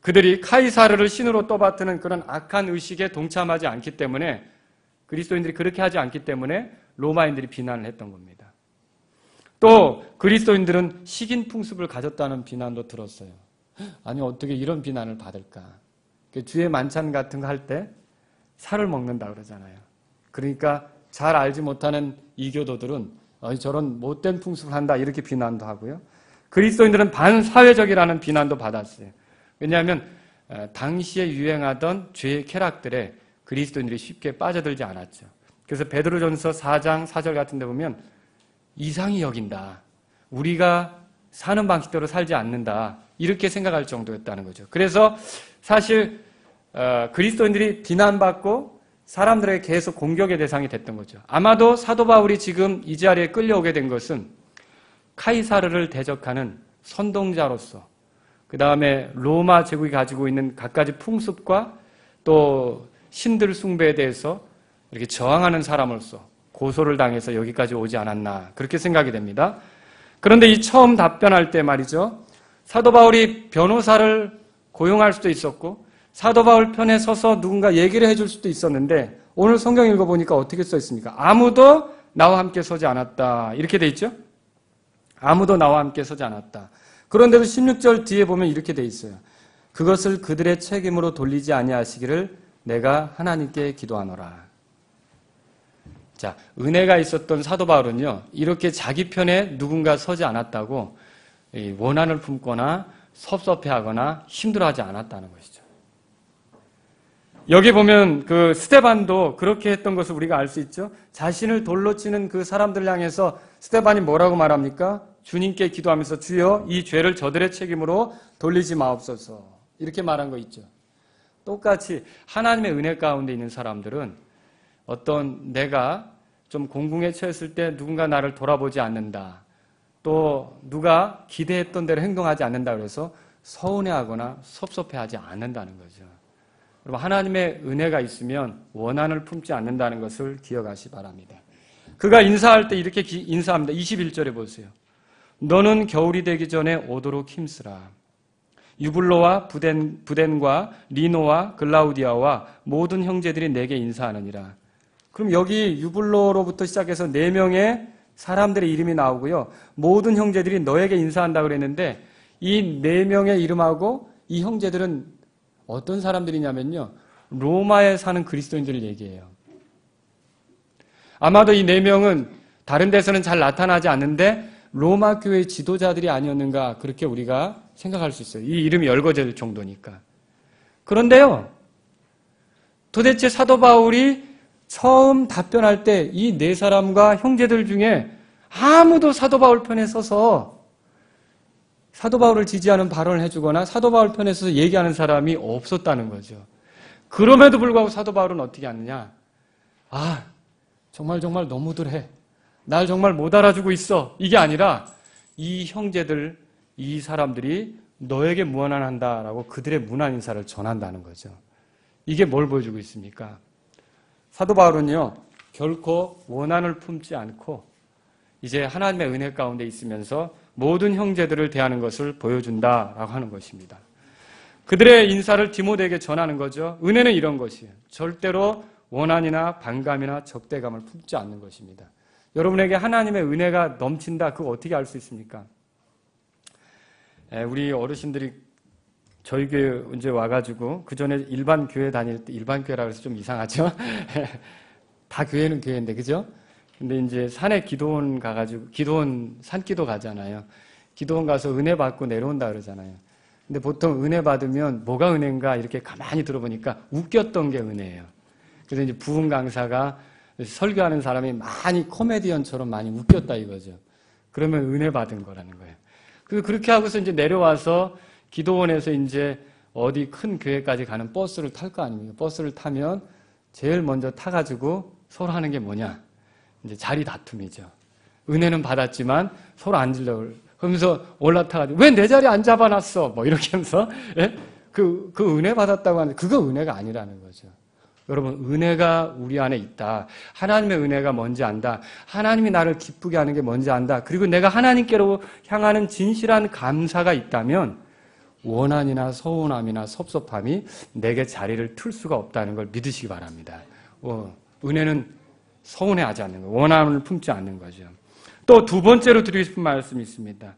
그들이 카이사르를 신으로 떠받드는 그런 악한 의식에 동참하지 않기 때문에 그리스도인들이 그렇게 하지 않기 때문에 로마인들이 비난을 했던 겁니다. 또 그리스도인들은 식인 풍습을 가졌다는 비난도 들었어요. 아니 어떻게 이런 비난을 받을까? 주의 만찬 같은 거 할 때 살을 먹는다 그러잖아요. 그러니까 잘 알지 못하는 이교도들은 저런 못된 풍습을 한다 이렇게 비난도 하고요. 그리스도인들은 반사회적이라는 비난도 받았어요. 왜냐하면 당시에 유행하던 죄의 쾌락들에 그리스도인들이 쉽게 빠져들지 않았죠. 그래서 베드로전서 4장 4절 같은 데 보면 이상히 여긴다. 우리가 사는 방식대로 살지 않는다. 이렇게 생각할 정도였다는 거죠. 그래서 사실 그리스도인들이 비난받고 사람들에게 계속 공격의 대상이 됐던 거죠. 아마도 사도 바울이 지금 이 자리에 끌려오게 된 것은 카이사르를 대적하는 선동자로서 그 다음에 로마 제국이 가지고 있는 갖가지 풍습과 또 신들 숭배에 대해서 이렇게 저항하는 사람으로서 고소를 당해서 여기까지 오지 않았나 그렇게 생각이 됩니다. 그런데 이 처음 답변할 때 말이죠. 사도 바울이 변호사를 고용할 수도 있었고 사도 바울 편에 서서 누군가 얘기를 해줄 수도 있었는데 오늘 성경 읽어보니까 어떻게 써 있습니까? 아무도 나와 함께 서지 않았다. 이렇게 돼 있죠? 아무도 나와 함께 서지 않았다. 그런데도 16절 뒤에 보면 이렇게 돼 있어요. 그것을 그들의 책임으로 돌리지 아니하시기를 내가 하나님께 기도하노라. 자, 은혜가 있었던 사도 바울은요, 이렇게 자기 편에 누군가 서지 않았다고 원한을 품거나 섭섭해하거나 힘들어하지 않았다는 것이죠. 여기 보면 그 스데반도 그렇게 했던 것을 우리가 알 수 있죠. 자신을 돌로 치는 그 사람들을 향해서 스데반이 뭐라고 말합니까? 주님께 기도하면서 주여 이 죄를 저들의 책임으로 돌리지 마옵소서. 이렇게 말한 거 있죠. 똑같이 하나님의 은혜 가운데 있는 사람들은 어떤 내가 좀 공궁에 처했을 때 누군가 나를 돌아보지 않는다. 또 누가 기대했던 대로 행동하지 않는다 그래서 서운해하거나 섭섭해하지 않는다는 거죠. 여러분 하나님의 은혜가 있으면 원한을 품지 않는다는 것을 기억하시 바랍니다. 그가 인사할 때 이렇게 인사합니다. 21절에 보세요. 너는 겨울이 되기 전에 오도록 힘쓰라. 유블로와 부덴과 리노와 글라우디아와 모든 형제들이 내게 인사하느니라. 그럼 여기 유블로로부터 시작해서 4명의 사람들의 이름이 나오고요. 모든 형제들이 너에게 인사한다고 그랬는데 이 4명의 이름하고 이 형제들은 어떤 사람들이냐면요. 로마에 사는 그리스도인들을 얘기해요. 아마도 이 4명은 다른 데서는 잘 나타나지 않는데 로마 교회의 지도자들이 아니었는가 그렇게 우리가 생각할 수 있어요. 이 이름이 열거될 정도니까. 그런데요. 도대체 사도 바울이 처음 답변할 때 이 4사람과 형제들 중에 아무도 사도 바울 편에 서서 사도 바울을 지지하는 발언을 해주거나 사도 바울 편에 서서 얘기하는 사람이 없었다는 거죠. 그럼에도 불구하고 사도 바울은 어떻게 하느냐? 아, 정말 너무들 해. 날 정말 못 알아주고 있어. 이게 아니라 이 형제들, 이 사람들이 너에게 무한한다라고 그들의 무난 인사를 전한다는 거죠. 이게 뭘 보여주고 있습니까? 사도 바울은요, 결코 원한을 품지 않고 이제 하나님의 은혜 가운데 있으면서 모든 형제들을 대하는 것을 보여준다라고 하는 것입니다. 그들의 인사를 디모데에게 전하는 거죠. 은혜는 이런 것이에요. 절대로 원한이나 반감이나 적대감을 품지 않는 것입니다. 여러분에게 하나님의 은혜가 넘친다. 그거 어떻게 알 수 있습니까? 우리 어르신들이 저희 교회 이제 와가지고 그 전에 일반 교회 다닐 때 일반 교회라고 해서 좀 이상하죠? 다 교회는 교회인데 그죠? 근데 이제 산에 기도원 가가지고 기도원 산기도 가잖아요. 기도원 가서 은혜 받고 내려온다 그러잖아요. 근데 보통 은혜 받으면 뭐가 은혜인가 이렇게 가만히 들어보니까 웃겼던 게 은혜예요. 그래서 이제 부흥 강사가 설교하는 사람이 많이 코미디언처럼 많이 웃겼다 이거죠. 그러면 은혜 받은 거라는 거예요. 그래서 그렇게 하고서 이제 내려와서 기도원에서 이제 어디 큰 교회까지 가는 버스를 탈 거 아닙니까? 버스를 타면 제일 먼저 타가지고 서로 하는 게 뭐냐? 이제 자리 다툼이죠. 은혜는 받았지만 서로 앉으려고 그러면서 올라타가지고 왜 내 자리 안 잡아놨어? 뭐 이렇게 하면서 예? 그 은혜 받았다고 하는데 그거 은혜가 아니라는 거죠. 여러분 은혜가 우리 안에 있다. 하나님의 은혜가 뭔지 안다. 하나님이 나를 기쁘게 하는 게 뭔지 안다. 그리고 내가 하나님께로 향하는 진실한 감사가 있다면 원한이나 서운함이나 섭섭함이 내게 자리를 틀 수가 없다는 걸 믿으시기 바랍니다. 은혜는 서운해하지 않는 거예요. 원함을 품지 않는 거죠. 또 두 번째로 드리고 싶은 말씀이 있습니다.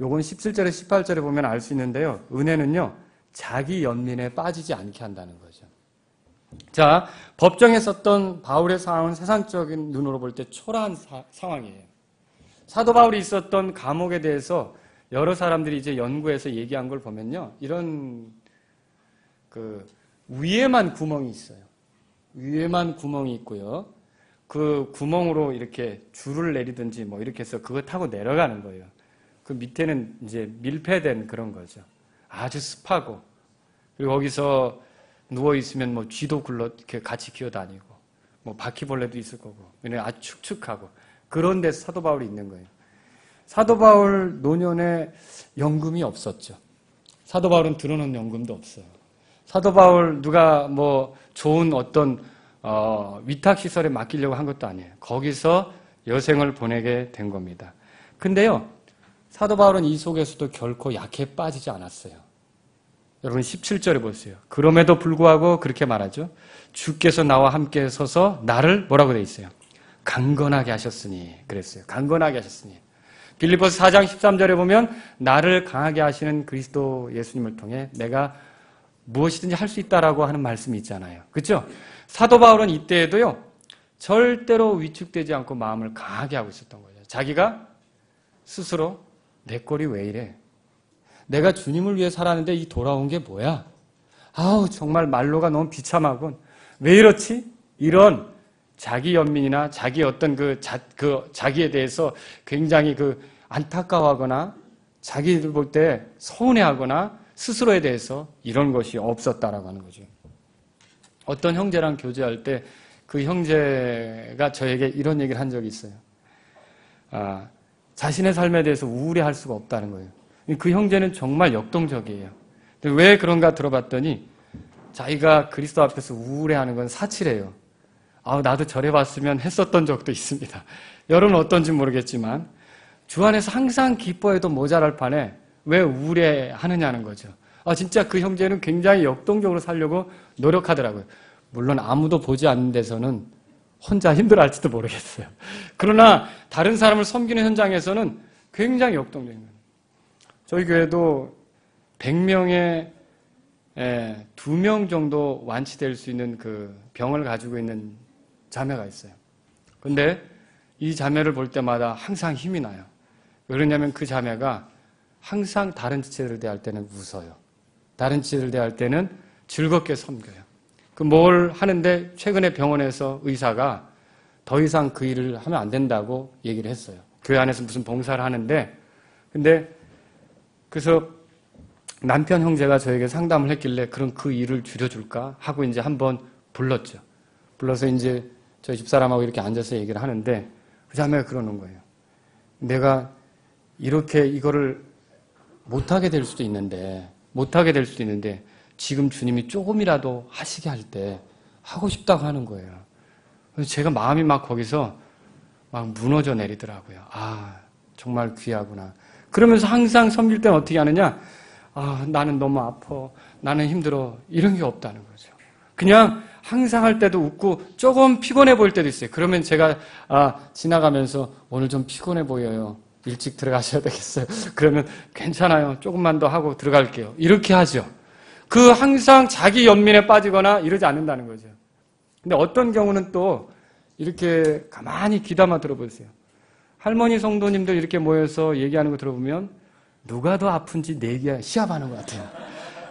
요건 17절에 18절에 보면 알 수 있는데요. 은혜는요. 자기 연민에 빠지지 않게 한다는 거죠. 자, 법정에 썼던 바울의 상황은 세상적인 눈으로 볼 때 초라한 상황이에요. 사도 바울이 있었던 감옥에 대해서 여러 사람들이 이제 연구해서 얘기한 걸 보면요. 이런 위에만 구멍이 있어요. 위에만 구멍이 있고요. 그 구멍으로 이렇게 줄을 내리든지 뭐 이렇게 해서 그거 타고 내려가는 거예요. 그 밑에는 이제 밀폐된 그런 거죠. 아주 습하고. 그리고 거기서 누워있으면 뭐 쥐도 이렇게 같이 기어다니고, 뭐 바퀴벌레도 있을 거고, 아주 축축하고. 그런 데서 사도 바울이 있는 거예요. 사도 바울 노년에 연금이 없었죠. 사도 바울은 들어놓은 연금도 없어요. 사도 바울 누가 뭐 좋은 어떤 위탁시설에 맡기려고 한 것도 아니에요. 거기서 여생을 보내게 된 겁니다. 근데요, 사도 바울은 이 속에서도 결코 약해 빠지지 않았어요. 여러분 17절에 보세요. 그럼에도 불구하고 그렇게 말하죠. 주께서 나와 함께 서서 나를 뭐라고 돼 있어요? 강건하게 하셨으니 그랬어요. 강건하게 하셨으니. 빌립보서 4장 13절에 보면 나를 강하게 하시는 그리스도 예수님을 통해 내가 무엇이든지 할 수 있다라고 하는 말씀이 있잖아요. 그렇죠? 사도 바울은 이때에도요. 절대로 위축되지 않고 마음을 강하게 하고 있었던 거예요. 자기가 스스로 내 꼴이 왜 이래? 내가 주님을 위해 살았는데 이 돌아온 게 뭐야? 아우 정말 말로가 너무 비참하군. 왜 이렇지? 이런 자기 연민이나 자기 어떤 자기에 대해서 굉장히 안타까워하거나 자기들 볼 때 서운해하거나 스스로에 대해서 이런 것이 없었다라고 하는 거죠. 어떤 형제랑 교제할 때 그 형제가 저에게 이런 얘기를 한 적이 있어요. 자신의 삶에 대해서 우울해할 수가 없다는 거예요. 그 형제는 정말 역동적이에요. 왜 그런가 들어봤더니 자기가 그리스도 앞에서 우울해하는 건 사치래요. 나도 저래봤으면 했었던 적도 있습니다. 여러분 어떤지 모르겠지만 주 안에서 항상 기뻐해도 모자랄 판에 왜 우울해하느냐는 거죠. 진짜 그 형제는 굉장히 역동적으로 살려고 노력하더라고요. 물론 아무도 보지 않는 데서는 혼자 힘들어할지도 모르겠어요. 그러나 다른 사람을 섬기는 현장에서는 굉장히 역동적인 거예요. 저희 교회도 100명에 2명 정도 완치될 수 있는 그 병을 가지고 있는 자매가 있어요. 근데 이 자매를 볼 때마다 항상 힘이 나요. 왜 그러냐면 그 자매가 항상 다른 지체들을 대할 때는 웃어요. 다른 지체들을 대할 때는 즐겁게 섬겨요. 뭘 하는데 최근에 병원에서 의사가 더 이상 그 일을 하면 안 된다고 얘기를 했어요. 교회 안에서 무슨 봉사를 하는데 그래서 남편 형제가 저에게 상담을 했길래 그럼 그 일을 줄여줄까 하고 이제 한번 불렀죠. 불러서 이제 저희 집사람하고 이렇게 앉아서 얘기를 하는데 그 자매가 그러는 거예요. 내가 이렇게 이거를 못하게 될 수도 있는데 지금 주님이 조금이라도 하시게 할 때 하고 싶다고 하는 거예요. 그래서 제가 마음이 막 거기서 막 무너져 내리더라고요. 정말 귀하구나. 그러면서 항상 섬길 때는 어떻게 하느냐? 나는 너무 아파. 나는 힘들어. 이런 게 없다는 거죠. 그냥 항상 할 때도 웃고 조금 피곤해 보일 때도 있어요. 그러면 제가 지나가면서 오늘 좀 피곤해 보여요. 일찍 들어가셔야 되겠어요. 그러면 괜찮아요. 조금만 더 하고 들어갈게요. 이렇게 하죠. 항상 자기 연민에 빠지거나 이러지 않는다는 거죠. 근데 어떤 경우는 또 이렇게 가만히 귀담아 들어보세요. 할머니 성도님들 이렇게 모여서 얘기하는 거 들어보면 누가 더 아픈지 내기야 시합하는 것 같아요.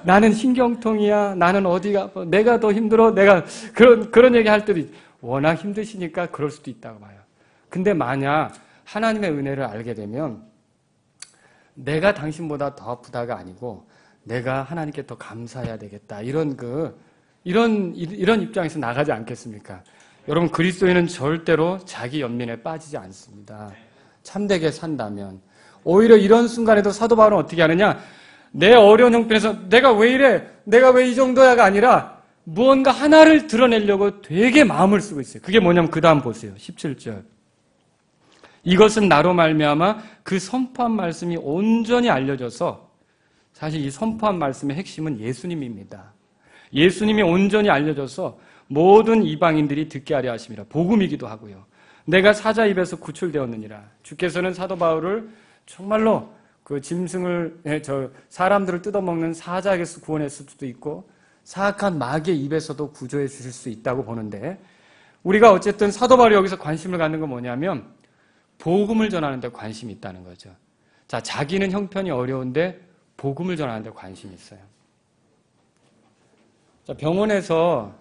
나는 신경통이야. 나는 어디가 아파. 내가 더 힘들어. 내가 그런 얘기 할 때도 워낙 힘드시니까 그럴 수도 있다고 봐요. 근데 만약 하나님의 은혜를 알게 되면 내가 당신보다 더 아프다가 아니고 내가 하나님께 더 감사해야 되겠다. 이런 입장에서 나가지 않겠습니까? 여러분 그리스도인은 절대로 자기 연민에 빠지지 않습니다. 참되게 산다면 오히려 이런 순간에도 사도 바울은 어떻게 하느냐? 내 어려운 형편에서 내가 왜 이래? 내가 왜 이 정도야가 아니라 무언가 하나를 드러내려고 되게 마음을 쓰고 있어요. 그게 뭐냐면 그 다음 보세요. 17절. 이것은 나로 말미암아 그 선포한 말씀이 온전히 알려져서 사실 이 선포한 말씀의 핵심은 예수님입니다. 예수님이 온전히 알려져서 모든 이방인들이 듣게 하려 하심이라. 복음이기도 하고요. 내가 사자 입에서 구출되었느니라. 주께서는 사도 바울을 정말로 사람들을 뜯어먹는 사자에게서 구원했을 수도 있고 사악한 마귀의 입에서도 구조해 주실 수 있다고 보는데 우리가 어쨌든 사도 바울이 여기서 관심을 갖는 건 뭐냐면 복음을 전하는 데 관심이 있다는 거죠. 자기는 형편이 어려운데 복음을 전하는 데 관심이 있어요. 병원에서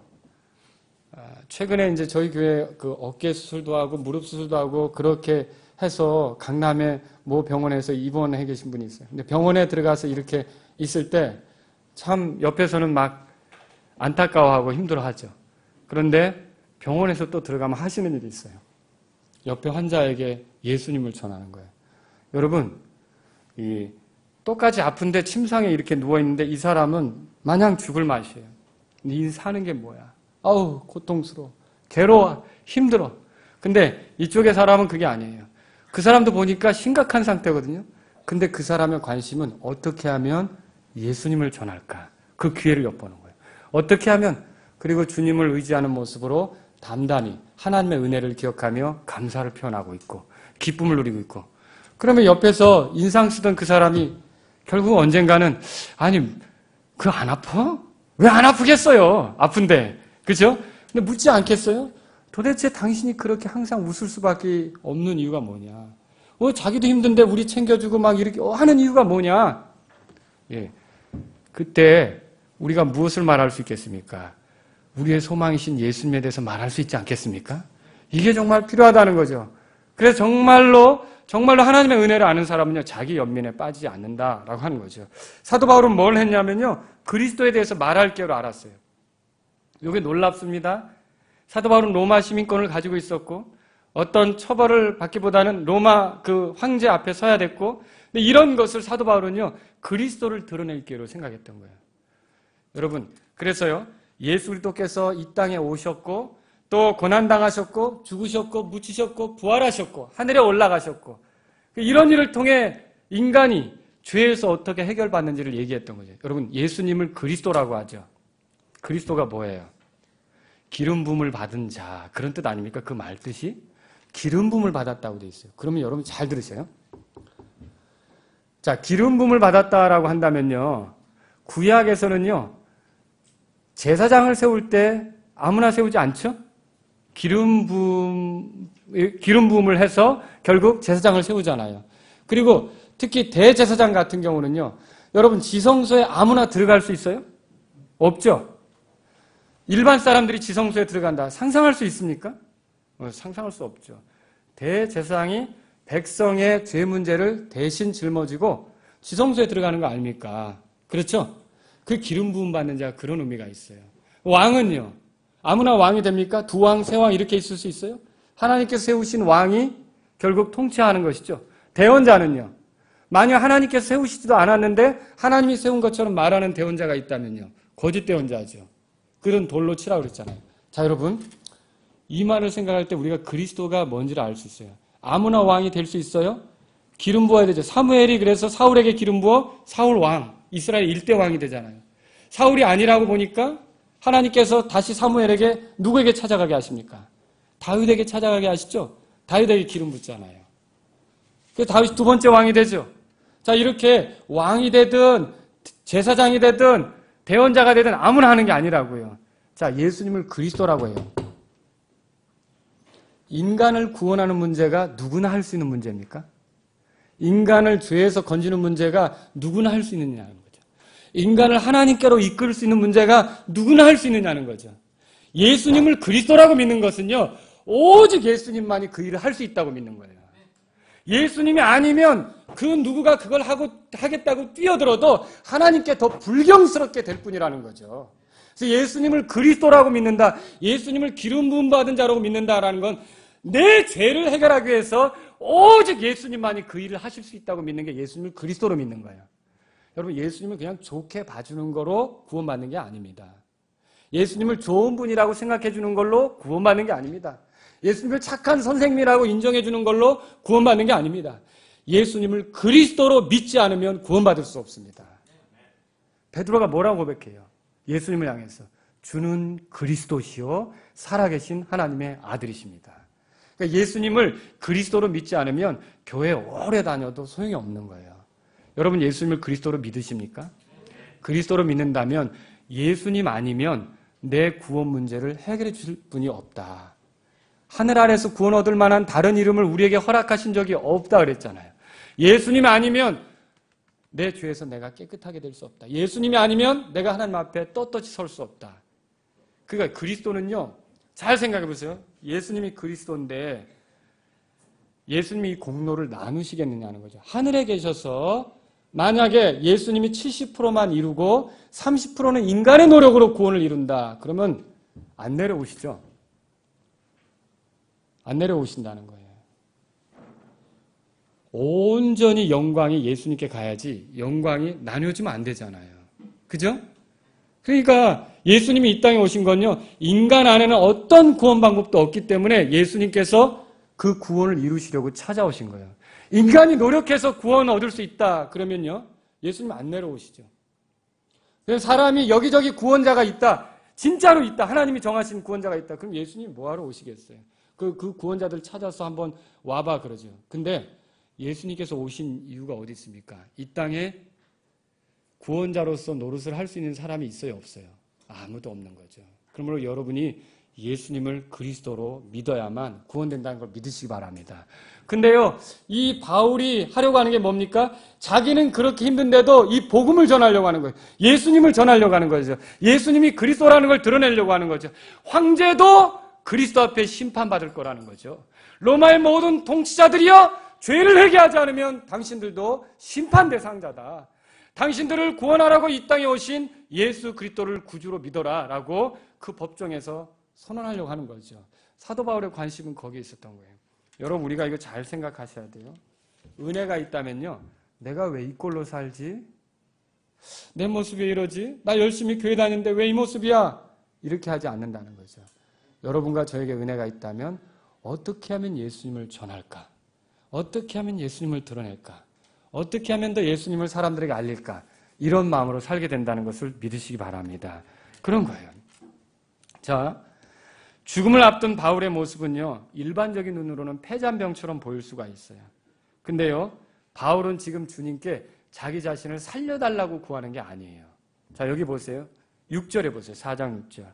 최근에 이제 저희 교회 어깨 수술도 하고 무릎 수술도 하고 그렇게 해서 강남의 모 병원에서 입원해 계신 분이 있어요. 근데 병원에 들어가서 이렇게 있을 때 참 옆에서는 막 안타까워하고 힘들어하죠. 그런데 병원에서 또 들어가면 하시는 일이 있어요. 옆에 환자에게 예수님을 전하는 거예요. 여러분, 똑같이 아픈데 침상에 이렇게 누워있는데 이 사람은 마냥 죽을 맛이에요. 네 사는 게 뭐야? 아우 고통스러워. 괴로워. 힘들어. 근데 이쪽의 사람은 그게 아니에요. 그 사람도 보니까 심각한 상태거든요. 근데 그 사람의 관심은 어떻게 하면 예수님을 전할까? 그 기회를 엿보는 거예요. 어떻게 하면 그리고 주님을 의지하는 모습으로 담담히 하나님의 은혜를 기억하며 감사를 표현하고 있고 기쁨을 누리고 있고 그러면 옆에서 인상 쓰던 그 사람이 결국 언젠가는 아니 그 안 아파? 왜 안 아프겠어요? 아픈데. 그죠? 근데 묻지 않겠어요? 도대체 당신이 그렇게 항상 웃을 수밖에 없는 이유가 뭐냐? 자기도 힘든데 우리 챙겨주고 막 이렇게 하는 이유가 뭐냐? 예. 그때 우리가 무엇을 말할 수 있겠습니까? 우리의 소망이신 예수님에 대해서 말할 수 있지 않겠습니까? 이게 정말 필요하다는 거죠. 그래서 정말로 하나님의 은혜를 아는 사람은요, 자기 연민에 빠지지 않는다라고 하는 거죠. 사도 바울은 뭘 했냐면요, 그리스도에 대해서 말할 게로 알았어요. 이게 놀랍습니다. 사도 바울은 로마 시민권을 가지고 있었고, 어떤 처벌을 받기보다는 로마 그 황제 앞에 서야 됐고, 근데 이런 것을 사도 바울은요, 그리스도를 드러낼 기회로 생각했던 거예요. 여러분, 그래서요, 예수 그리스도께서 이 땅에 오셨고, 또 고난당하셨고, 죽으셨고, 묻히셨고, 부활하셨고, 하늘에 올라가셨고, 이런 일을 통해 인간이 죄에서 어떻게 해결받는지를 얘기했던 거죠. 여러분, 예수님을 그리스도라고 하죠. 그리스도가 뭐예요? 기름 부음을 받은 자, 그런 뜻 아닙니까? 그 말 뜻이? 기름 부음을 받았다고 돼 있어요. 그러면 여러분 잘 들으세요. 자, 기름 부음을 받았다라고 한다면요, 구약에서는요, 제사장을 세울 때 아무나 세우지 않죠? 기름 부음을 해서 결국 제사장을 세우잖아요. 그리고 특히 대제사장 같은 경우는요, 여러분 지성소에 아무나 들어갈 수 있어요? 없죠? 일반 사람들이 지성소에 들어간다. 상상할 수 있습니까? 상상할 수 없죠. 대제사장이 백성의 죄 문제를 대신 짊어지고 지성소에 들어가는 거 아닙니까? 그렇죠? 그 기름 부음 받는 자가 그런 의미가 있어요. 왕은요, 아무나 왕이 됩니까? 두 왕, 세 왕 이렇게 있을 수 있어요? 하나님께서 세우신 왕이 결국 통치하는 것이죠. 대원자는요, 만약 하나님께서 세우시지도 않았는데 하나님이 세운 것처럼 말하는 대원자가 있다면요, 거짓 대원자죠. 그런 돌로 치라고 그랬잖아요. 자, 여러분, 이 말을 생각할 때 우리가 그리스도가 뭔지를 알 수 있어요. 아무나 왕이 될 수 있어요? 기름 부어야 되죠. 사무엘이 그래서 사울에게 기름 부어 사울 왕, 이스라엘 1대 왕이 되잖아요. 사울이 아니라고 보니까 하나님께서 다시 사무엘에게 누구에게 찾아가게 하십니까? 다윗에게 찾아가게 하시죠? 다윗에게 기름 붓잖아요. 그래서 다윗이 두 번째 왕이 되죠. 자, 이렇게 왕이 되든 제사장이 되든 대원자가 되든 아무나 하는 게 아니라고요. 자, 예수님을 그리스도라고 해요. 인간을 구원하는 문제가 누구나 할 수 있는 문제입니까? 인간을 죄에서 건지는 문제가 누구나 할 수 있느냐는 거죠. 인간을 하나님께로 이끌 수 있는 문제가 누구나 할 수 있느냐는 거죠. 예수님을 그리스도라고 믿는 것은요, 오직 예수님만이 그 일을 할 수 있다고 믿는 거예요. 예수님이 아니면 그 누구가 그걸 하겠다고 뛰어들어도 하나님께 더 불경스럽게 될 뿐이라는 거죠. 그래서 예수님을 그리스도라고 믿는다, 예수님을 기름 부음 받은 자라고 믿는다라는 건 내 죄를 해결하기 위해서 오직 예수님만이 그 일을 하실 수 있다고 믿는 게 예수님을 그리스도로 믿는 거예요. 여러분, 예수님을 그냥 좋게 봐주는 거로 구원받는 게 아닙니다. 예수님을 좋은 분이라고 생각해 주는 걸로 구원받는 게 아닙니다. 예수님을 착한 선생님이라고 인정해 주는 걸로 구원받는 게 아닙니다. 예수님을 그리스도로 믿지 않으면 구원받을 수 없습니다. 베드로가 뭐라고 고백해요? 예수님을 향해서 주는 그리스도시요 살아계신 하나님의 아들이십니다. 그러니까 예수님을 그리스도로 믿지 않으면 교회 오래 다녀도 소용이 없는 거예요. 여러분, 예수님을 그리스도로 믿으십니까? 그리스도로 믿는다면 예수님 아니면 내 구원 문제를 해결해 줄 분이 없다. 하늘 아래서 구원 얻을 만한 다른 이름을 우리에게 허락하신 적이 없다 그랬잖아요. 예수님 아니면 내 죄에서 내가 깨끗하게 될 수 없다. 예수님이 아니면 내가 하나님 앞에 떳떳이 설 수 없다. 그러니까 그리스도는요, 잘 생각해 보세요. 예수님이 그리스도인데 예수님이 이 공로를 나누시겠느냐는 거죠. 하늘에 계셔서 만약에 예수님이 70%만 이루고 30%는 인간의 노력으로 구원을 이룬다. 그러면 안 내려오시죠? 안 내려오신다는 거예요. 온전히 영광이 예수님께 가야지 영광이 나뉘어지면 안 되잖아요. 그죠? 그러니까 예수님이 이 땅에 오신 건요, 인간 안에는 어떤 구원 방법도 없기 때문에 예수님께서 그 구원을 이루시려고 찾아오신 거예요. 인간이 노력해서 구원을 얻을 수 있다 그러면요, 예수님 안 내려오시죠. 그래서 사람이 여기저기 구원자가 있다, 진짜로 있다, 하나님이 정하신 구원자가 있다, 그럼 예수님이 뭐하러 오시겠어요? 그 구원자들 찾아서 한번 와봐 그러죠. 근데 예수님께서 오신 이유가 어디 있습니까? 이 땅에 구원자로서 노릇을 할 수 있는 사람이 있어요, 없어요? 아무도 없는 거죠. 그러므로 여러분이 예수님을 그리스도로 믿어야만 구원된다는 걸 믿으시기 바랍니다. 근데요, 이 바울이 하려고 하는 게 뭡니까? 자기는 그렇게 힘든데도 이 복음을 전하려고 하는 거예요. 예수님을 전하려고 하는 거죠. 예수님이 그리스도라는 걸 드러내려고 하는 거죠. 황제도 그리스도 앞에 심판받을 거라는 거죠. 로마의 모든 통치자들이여 죄를 회개하지 않으면 당신들도 심판 대상자다. 당신들을 구원하라고 이 땅에 오신 예수 그리스도를 구주로 믿어라 라고 그 법정에서 선언하려고 하는 거죠. 사도 바울의 관심은 거기에 있었던 거예요. 여러분, 우리가 이거 잘 생각하셔야 돼요. 은혜가 있다면요, 내가 왜 이 꼴로 살지? 내 모습이 이러지? 나 열심히 교회 다니는데 왜 이 모습이야? 이렇게 하지 않는다는 거죠. 여러분과 저에게 은혜가 있다면 어떻게 하면 예수님을 전할까? 어떻게 하면 예수님을 드러낼까? 어떻게 하면 더 예수님을 사람들에게 알릴까? 이런 마음으로 살게 된다는 것을 믿으시기 바랍니다. 그런 거예요. 자, 죽음을 앞둔 바울의 모습은요, 일반적인 눈으로는 폐잔병처럼 보일 수가 있어요. 근데요, 바울은 지금 주님께 자기 자신을 살려달라고 구하는 게 아니에요. 자, 여기 보세요. 6절에 보세요. 4장 6절.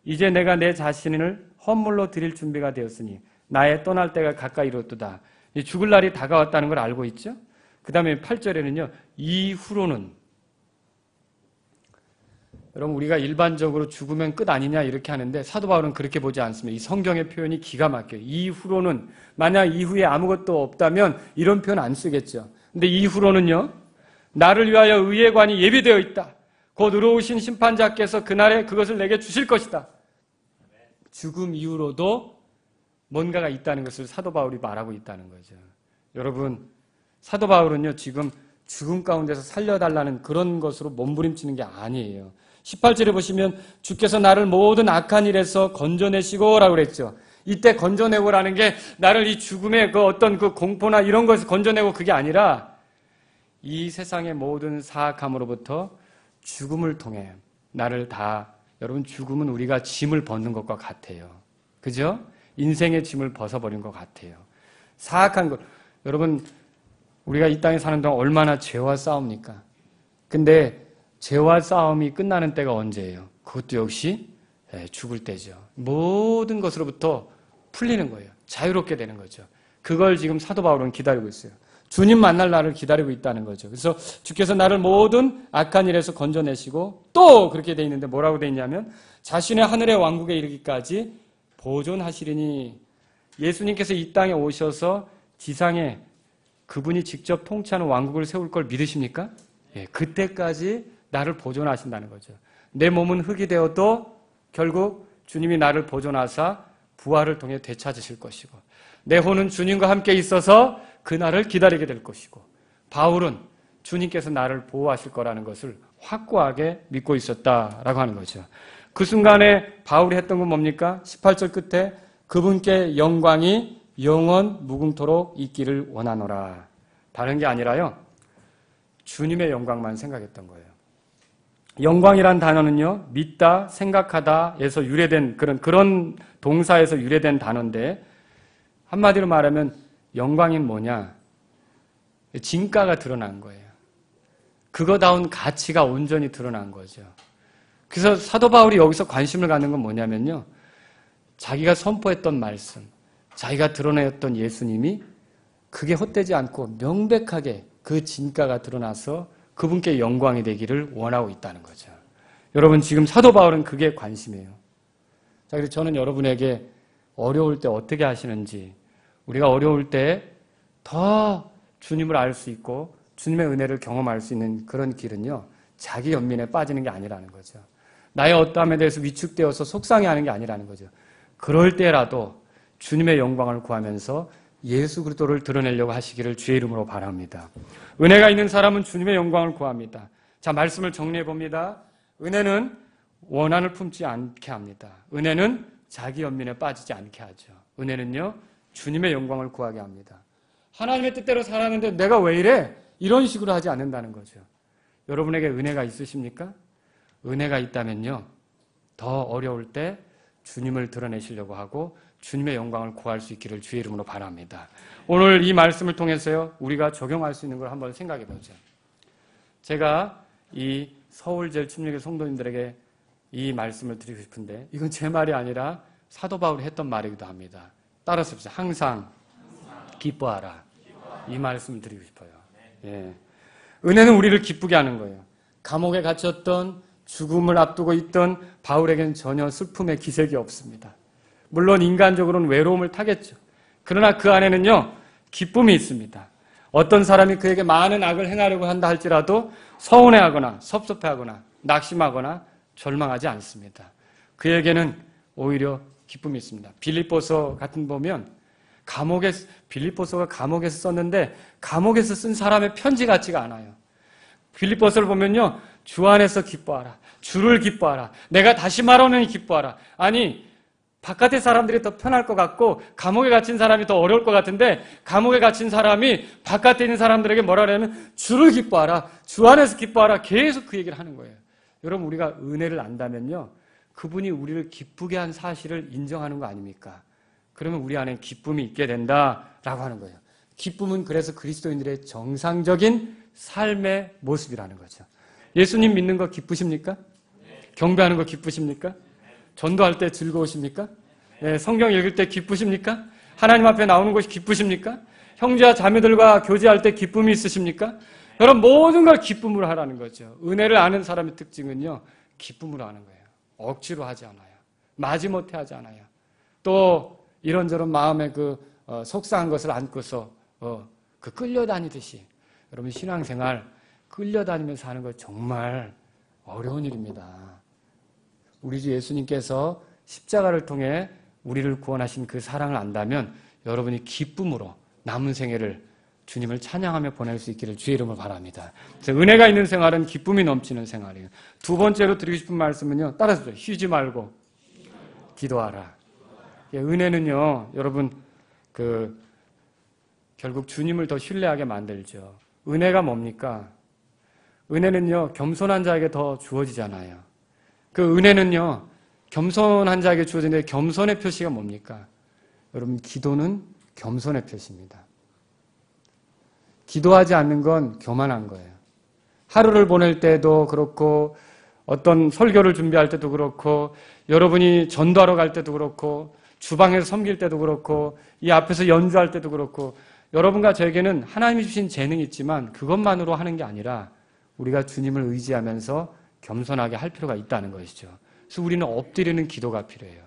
이제 내가 내 자신을 헌물로 드릴 준비가 되었으니 나의 떠날 때가 가까이 이르렀도다. 죽을 날이 다가왔다는 걸 알고 있죠? 그 다음에 8절에는요, 이후로는, 여러분, 우리가 일반적으로 죽으면 끝 아니냐 이렇게 하는데 사도 바울은 그렇게 보지 않습니다. 이 성경의 표현이 기가 막혀요. 이후로는, 만약 이후에 아무것도 없다면 이런 표현 안 쓰겠죠. 근데 이후로는요, 나를 위하여 의의 관이 예비되어 있다. 곧 의로우신 심판자께서 그날에 그것을 내게 주실 것이다. 죽음 이후로도 뭔가가 있다는 것을 사도 바울이 말하고 있다는 거죠. 여러분, 사도 바울은요, 지금 죽음 가운데서 살려달라는 그런 것으로 몸부림치는 게 아니에요. 18절에 보시면 주께서 나를 모든 악한 일에서 건져내시고 라고 그랬죠. 이때 건져내고라는 게 나를 이 죽음의 그 어떤 그 공포나 이런 것에서 건져내고 그게 아니라 이 세상의 모든 사악함으로부터 죽음을 통해 나를 다, 여러분, 죽음은 우리가 짐을 벗는 것과 같아요. 그죠? 인생의 짐을 벗어버린 것 같아요. 사악한 것. 여러분, 우리가 이 땅에 사는 동안 얼마나 죄와 싸웁니까? 근데 죄와 싸움이 끝나는 때가 언제예요? 그것도 역시 죽을 때죠. 모든 것으로부터 풀리는 거예요. 자유롭게 되는 거죠. 그걸 지금 사도 바울은 기다리고 있어요. 주님 만날 날을 기다리고 있다는 거죠. 그래서 주께서 나를 모든 악한 일에서 건져내시고 또 그렇게 돼 있는데 뭐라고 돼 있냐면 자신의 하늘의 왕국에 이르기까지 보존하시리니, 예수님께서 이 땅에 오셔서 지상에 그분이 직접 통치하는 왕국을 세울 걸 믿으십니까? 예, 그때까지 나를 보존하신다는 거죠. 내 몸은 흙이 되어도 결국 주님이 나를 보존하사 부활을 통해 되찾으실 것이고, 내 혼은 주님과 함께 있어서 그날을 기다리게 될 것이고, 바울은 주님께서 나를 보호하실 거라는 것을 확고하게 믿고 있었다라고 하는 거죠. 그 순간에 바울이 했던 건 뭡니까? 18절 끝에 그분께 영광이 영원 무궁토록 있기를 원하노라. 다른 게 아니라요, 주님의 영광만 생각했던 거예요. 영광이란 단어는요, 믿다, 생각하다에서 유래된 그런 동사에서 유래된 단어인데, 한마디로 말하면 영광이 뭐냐? 진가가 드러난 거예요. 그거다운 가치가 온전히 드러난 거죠. 그래서 사도 바울이 여기서 관심을 갖는 건 뭐냐면요, 자기가 선포했던 말씀, 자기가 드러내었던 예수님이 그게 헛되지 않고 명백하게 그 진가가 드러나서 그분께 영광이 되기를 원하고 있다는 거죠. 여러분, 지금 사도 바울은 그게 관심이에요. 자, 그래서 저는 여러분에게 어려울 때 어떻게 하시는지, 우리가 어려울 때 더 주님을 알 수 있고 주님의 은혜를 경험할 수 있는 그런 길은요, 자기 연민에 빠지는 게 아니라는 거죠. 나의 어떠함에 대해서 위축되어서 속상해하는 게 아니라는 거죠. 그럴 때라도 주님의 영광을 구하면서 예수 그리스도를 드러내려고 하시기를 주의 이름으로 바랍니다. 은혜가 있는 사람은 주님의 영광을 구합니다. 자, 말씀을 정리해 봅니다. 은혜는 원한을 품지 않게 합니다. 은혜는 자기 연민에 빠지지 않게 하죠. 은혜는요, 주님의 영광을 구하게 합니다. 하나님의 뜻대로 살았는데 내가 왜 이래? 이런 식으로 하지 않는다는 거죠. 여러분에게 은혜가 있으십니까? 은혜가 있다면요, 더 어려울 때 주님을 드러내시려고 하고 주님의 영광을 구할 수 있기를 주의 이름으로 바랍니다. 오늘 이 말씀을 통해서요, 우리가 적용할 수 있는 걸 한번 생각해 보죠. 제가 이 서울제일 침례교 성도님들에게 이 말씀을 드리고 싶은데, 이건 제 말이 아니라 사도 바울이 했던 말이기도 합니다. 따라서 항상 기뻐하라. 이 말씀을 드리고 싶어요. 예. 은혜는 우리를 기쁘게 하는 거예요. 감옥에 갇혔던, 죽음을 앞두고 있던 바울에게는 전혀 슬픔의 기색이 없습니다. 물론 인간적으로는 외로움을 타겠죠. 그러나 그 안에는요, 기쁨이 있습니다. 어떤 사람이 그에게 많은 악을 행하려고 한다 할지라도 서운해하거나 섭섭해하거나 낙심하거나 절망하지 않습니다. 그에게는 오히려 기쁨이 있습니다. 빌립보서 같은 보면 빌립보서가 감옥에서 썼는데 감옥에서 쓴 사람의 편지 같지가 않아요. 빌립보서를 보면요, 주 안에서 기뻐하라. 주를 기뻐하라. 내가 다시 말하노니 기뻐하라. 아니, 바깥의 사람들이 더 편할 것 같고 감옥에 갇힌 사람이 더 어려울 것 같은데, 감옥에 갇힌 사람이 바깥에 있는 사람들에게 뭐라 하냐면 주를 기뻐하라. 주 안에서 기뻐하라. 계속 그 얘기를 하는 거예요. 여러분, 우리가 은혜를 안다면요, 그분이 우리를 기쁘게 한 사실을 인정하는 거 아닙니까? 그러면 우리 안에 기쁨이 있게 된다라고 하는 거예요. 기쁨은 그래서 그리스도인들의 정상적인 삶의 모습이라는 거죠. 예수님 믿는 거 기쁘십니까? 경배하는 거 기쁘십니까? 전도할 때 즐거우십니까? 네, 성경 읽을 때 기쁘십니까? 하나님 앞에 나오는 것이 기쁘십니까? 형제와 자매들과 교제할 때 기쁨이 있으십니까? 여러분, 모든 걸 기쁨으로 하라는 거죠. 은혜를 아는 사람의 특징은요, 기쁨으로 하는 거예요. 억지로 하지 않아요. 마지못해 하지 않아요. 또 이런저런 마음에 속상한 것을 안고서 끌려다니듯이, 여러분, 신앙생활 끌려다니면서 하는 거 정말 어려운 일입니다. 우리 주 예수님께서 십자가를 통해 우리를 구원하신 그 사랑을 안다면 여러분이 기쁨으로 남은 생애를 주님을 찬양하며 보낼 수 있기를 주의 이름으로 바랍니다. 그래서 은혜가 있는 생활은 기쁨이 넘치는 생활이에요. 두 번째로 드리고 싶은 말씀은요, 따라서 쉬지 말고 기도하라. 은혜는요, 여러분, 결국 주님을 더 신뢰하게 만들죠. 은혜가 뭡니까? 은혜는요, 겸손한 자에게 더 주어지잖아요. 그 은혜는요, 겸손한 자에게 주어지는데 겸손의 표시가 뭡니까? 여러분, 기도는 겸손의 표시입니다. 기도하지 않는 건 교만한 거예요. 하루를 보낼 때도 그렇고, 어떤 설교를 준비할 때도 그렇고, 여러분이 전도하러 갈 때도 그렇고, 주방에서 섬길 때도 그렇고, 이 앞에서 연주할 때도 그렇고, 여러분과 저에게는 하나님이 주신 재능이 있지만 그것만으로 하는 게 아니라 우리가 주님을 의지하면서 겸손하게 할 필요가 있다는 것이죠. 그래서 우리는 엎드리는 기도가 필요해요.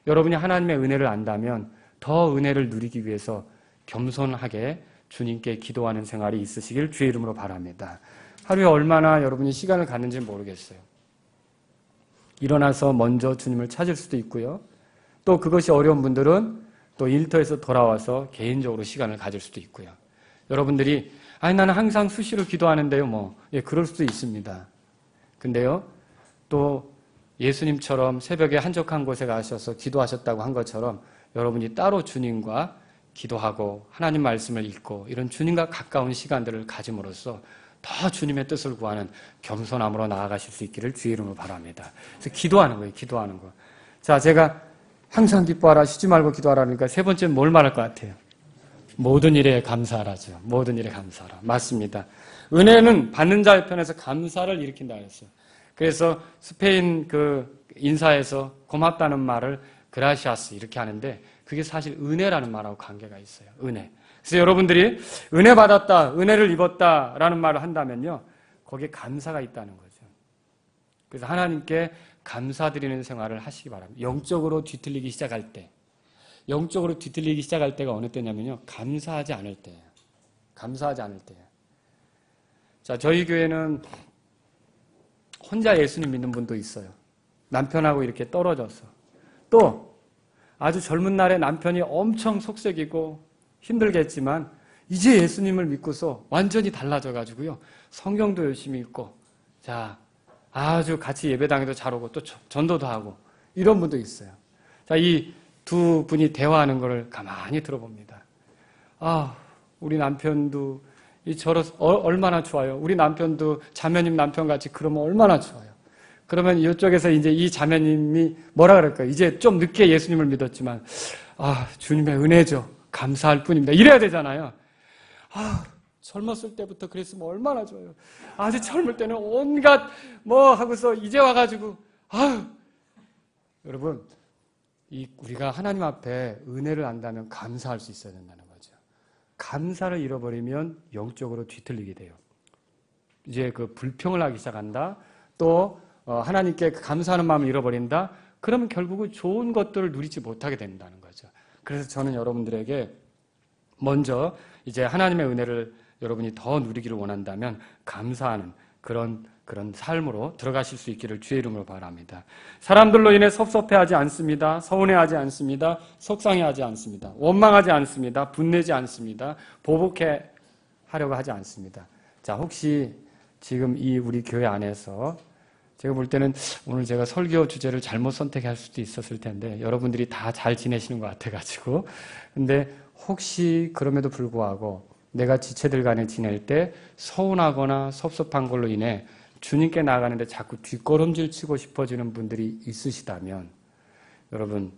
여러분이 하나님의 은혜를 안다면 더 은혜를 누리기 위해서 겸손하게 주님께 기도하는 생활이 있으시길 주의 이름으로 바랍니다. 하루에 얼마나 여러분이 시간을 갖는지 모르겠어요. 일어나서 먼저 주님을 찾을 수도 있고요. 또 그것이 어려운 분들은 또 일터에서 돌아와서 개인적으로 시간을 가질 수도 있고요. 여러분들이 나는 항상 수시로 기도하는데요. 그럴 수도 있습니다. 근데요, 또 예수님처럼 새벽에 한적한 곳에 가셔서 기도하셨다고 한 것처럼 여러분이 따로 주님과 기도하고 하나님 말씀을 읽고 이런 주님과 가까운 시간들을 가짐으로써 더 주님의 뜻을 구하는 겸손함으로 나아가실 수 있기를 주의 이름으로 바랍니다. 그래서 기도하는 거예요. 기도하는 거. 자, 제가 항상 기뻐하라, 쉬지 말고 기도하라 그러니까 세 번째는 뭘 말할 것 같아요? 모든 일에 감사하라죠. 모든 일에 감사하라. 맞습니다. 은혜는 받는 자의 편에서 감사를 일으킨다 그랬어요. 그래서 스페인 인사에서 고맙다는 말을 그라시아스 이렇게 하는데 그게 사실 은혜라는 말하고 관계가 있어요. 은혜. 그래서 여러분들이 은혜 받았다, 은혜를 입었다라는 말을 한다면요, 거기에 감사가 있다는 거죠. 그래서 하나님께 감사드리는 생활을 하시기 바랍니다. 영적으로 뒤틀리기 시작할 때, 영적으로 뒤틀리기 시작할 때가 어느 때냐면요, 감사하지 않을 때예요. 감사하지 않을 때예요. 자, 저희 교회는 혼자 예수님 믿는 분도 있어요. 남편하고 이렇게 떨어져서. 또 아주 젊은 날에 남편이 엄청 속색이고 힘들겠지만 이제 예수님을 믿고서 완전히 달라져가지고요, 성경도 열심히 읽고, 자, 아주 같이 예배당에도 잘 오고 또 전도도 하고 이런 분도 있어요. 자, 이 두 분이 대화하는 걸 가만히 들어봅니다. 우리 남편도 얼마나 좋아요. 우리 남편도 자매님 남편같이 그러면 얼마나 좋아요. 그러면 이쪽에서 이제 이 자매님이 뭐라 그럴까요? 이제 좀 늦게 예수님을 믿었지만, 주님의 은혜죠. 감사할 뿐입니다. 이래야 되잖아요. 젊었을 때부터 그랬으면 얼마나 좋아요. 아주 젊을 때는 온갖 하고서 이제 와가지고, 여러분, 우리가 하나님 앞에 은혜를 안다면 감사할 수 있어야 된다는 거죠. 감사를 잃어버리면 영적으로 뒤틀리게 돼요. 이제 그 불평을 하기 시작한다. 또 하나님께 감사하는 마음을 잃어버린다. 그러면 결국은 좋은 것들을 누리지 못하게 된다는 거죠. 그래서 저는 여러분들에게 먼저 이제 하나님의 은혜를 여러분이 더 누리기를 원한다면 감사하는 그런 삶으로 들어가실 수 있기를 주의 이름으로 바랍니다. 사람들로 인해 섭섭해하지 않습니다. 서운해하지 않습니다. 속상해하지 않습니다. 원망하지 않습니다. 분내지 않습니다. 보복해 하려고 하지 않습니다. 자, 혹시 지금 이 우리 교회 안에서 제가 볼 때는 오늘 제가 설교 주제를 잘못 선택할 수도 있었을 텐데 여러분들이 다 잘 지내시는 것 같아가지고 근데 혹시 그럼에도 불구하고 내가 지체들 간에 지낼 때 서운하거나 섭섭한 걸로 인해 주님께 나아가는데 자꾸 뒷걸음질 치고 싶어지는 분들이 있으시다면 여러분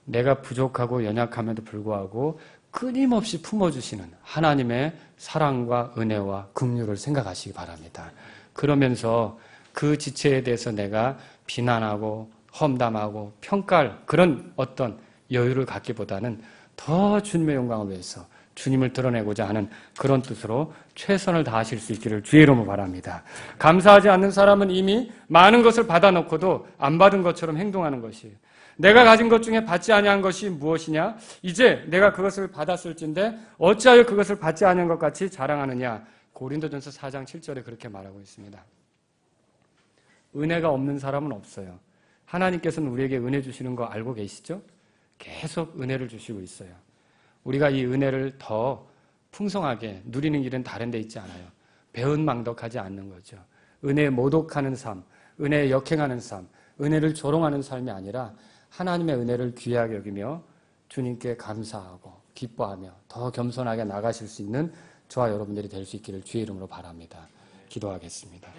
내가 부족하고 연약함에도 불구하고 끊임없이 품어주시는 하나님의 사랑과 은혜와 긍휼을 생각하시기 바랍니다. 그러면서 그 지체에 대해서 내가 비난하고 험담하고 평가할 그런 어떤 여유를 갖기보다는 더 주님의 영광을 위해서 주님을 드러내고자 하는 그런 뜻으로 최선을 다하실 수 있기를 주의 이름으로 바랍니다. 감사하지 않는 사람은 이미 많은 것을 받아놓고도 안 받은 것처럼 행동하는 것이에요. 내가 가진 것 중에 받지 아니한 것이 무엇이냐? 이제 내가 그것을 받았을진데 어찌하여 그것을 받지 아니한 것 같이 자랑하느냐? 고린도전서 4장 7절에 그렇게 말하고 있습니다. 은혜가 없는 사람은 없어요. 하나님께서는 우리에게 은혜 주시는 거 알고 계시죠? 계속 은혜를 주시고 있어요. 우리가 이 은혜를 더 풍성하게 누리는 길은 다른 데 있지 않아요. 배은망덕하지 않는 거죠. 은혜에 모독하는 삶, 은혜에 역행하는 삶, 은혜를 조롱하는 삶이 아니라 하나님의 은혜를 귀하게 여기며 주님께 감사하고 기뻐하며 더 겸손하게 나가실 수 있는 저와 여러분들이 될 수 있기를 주의 이름으로 바랍니다. 기도하겠습니다.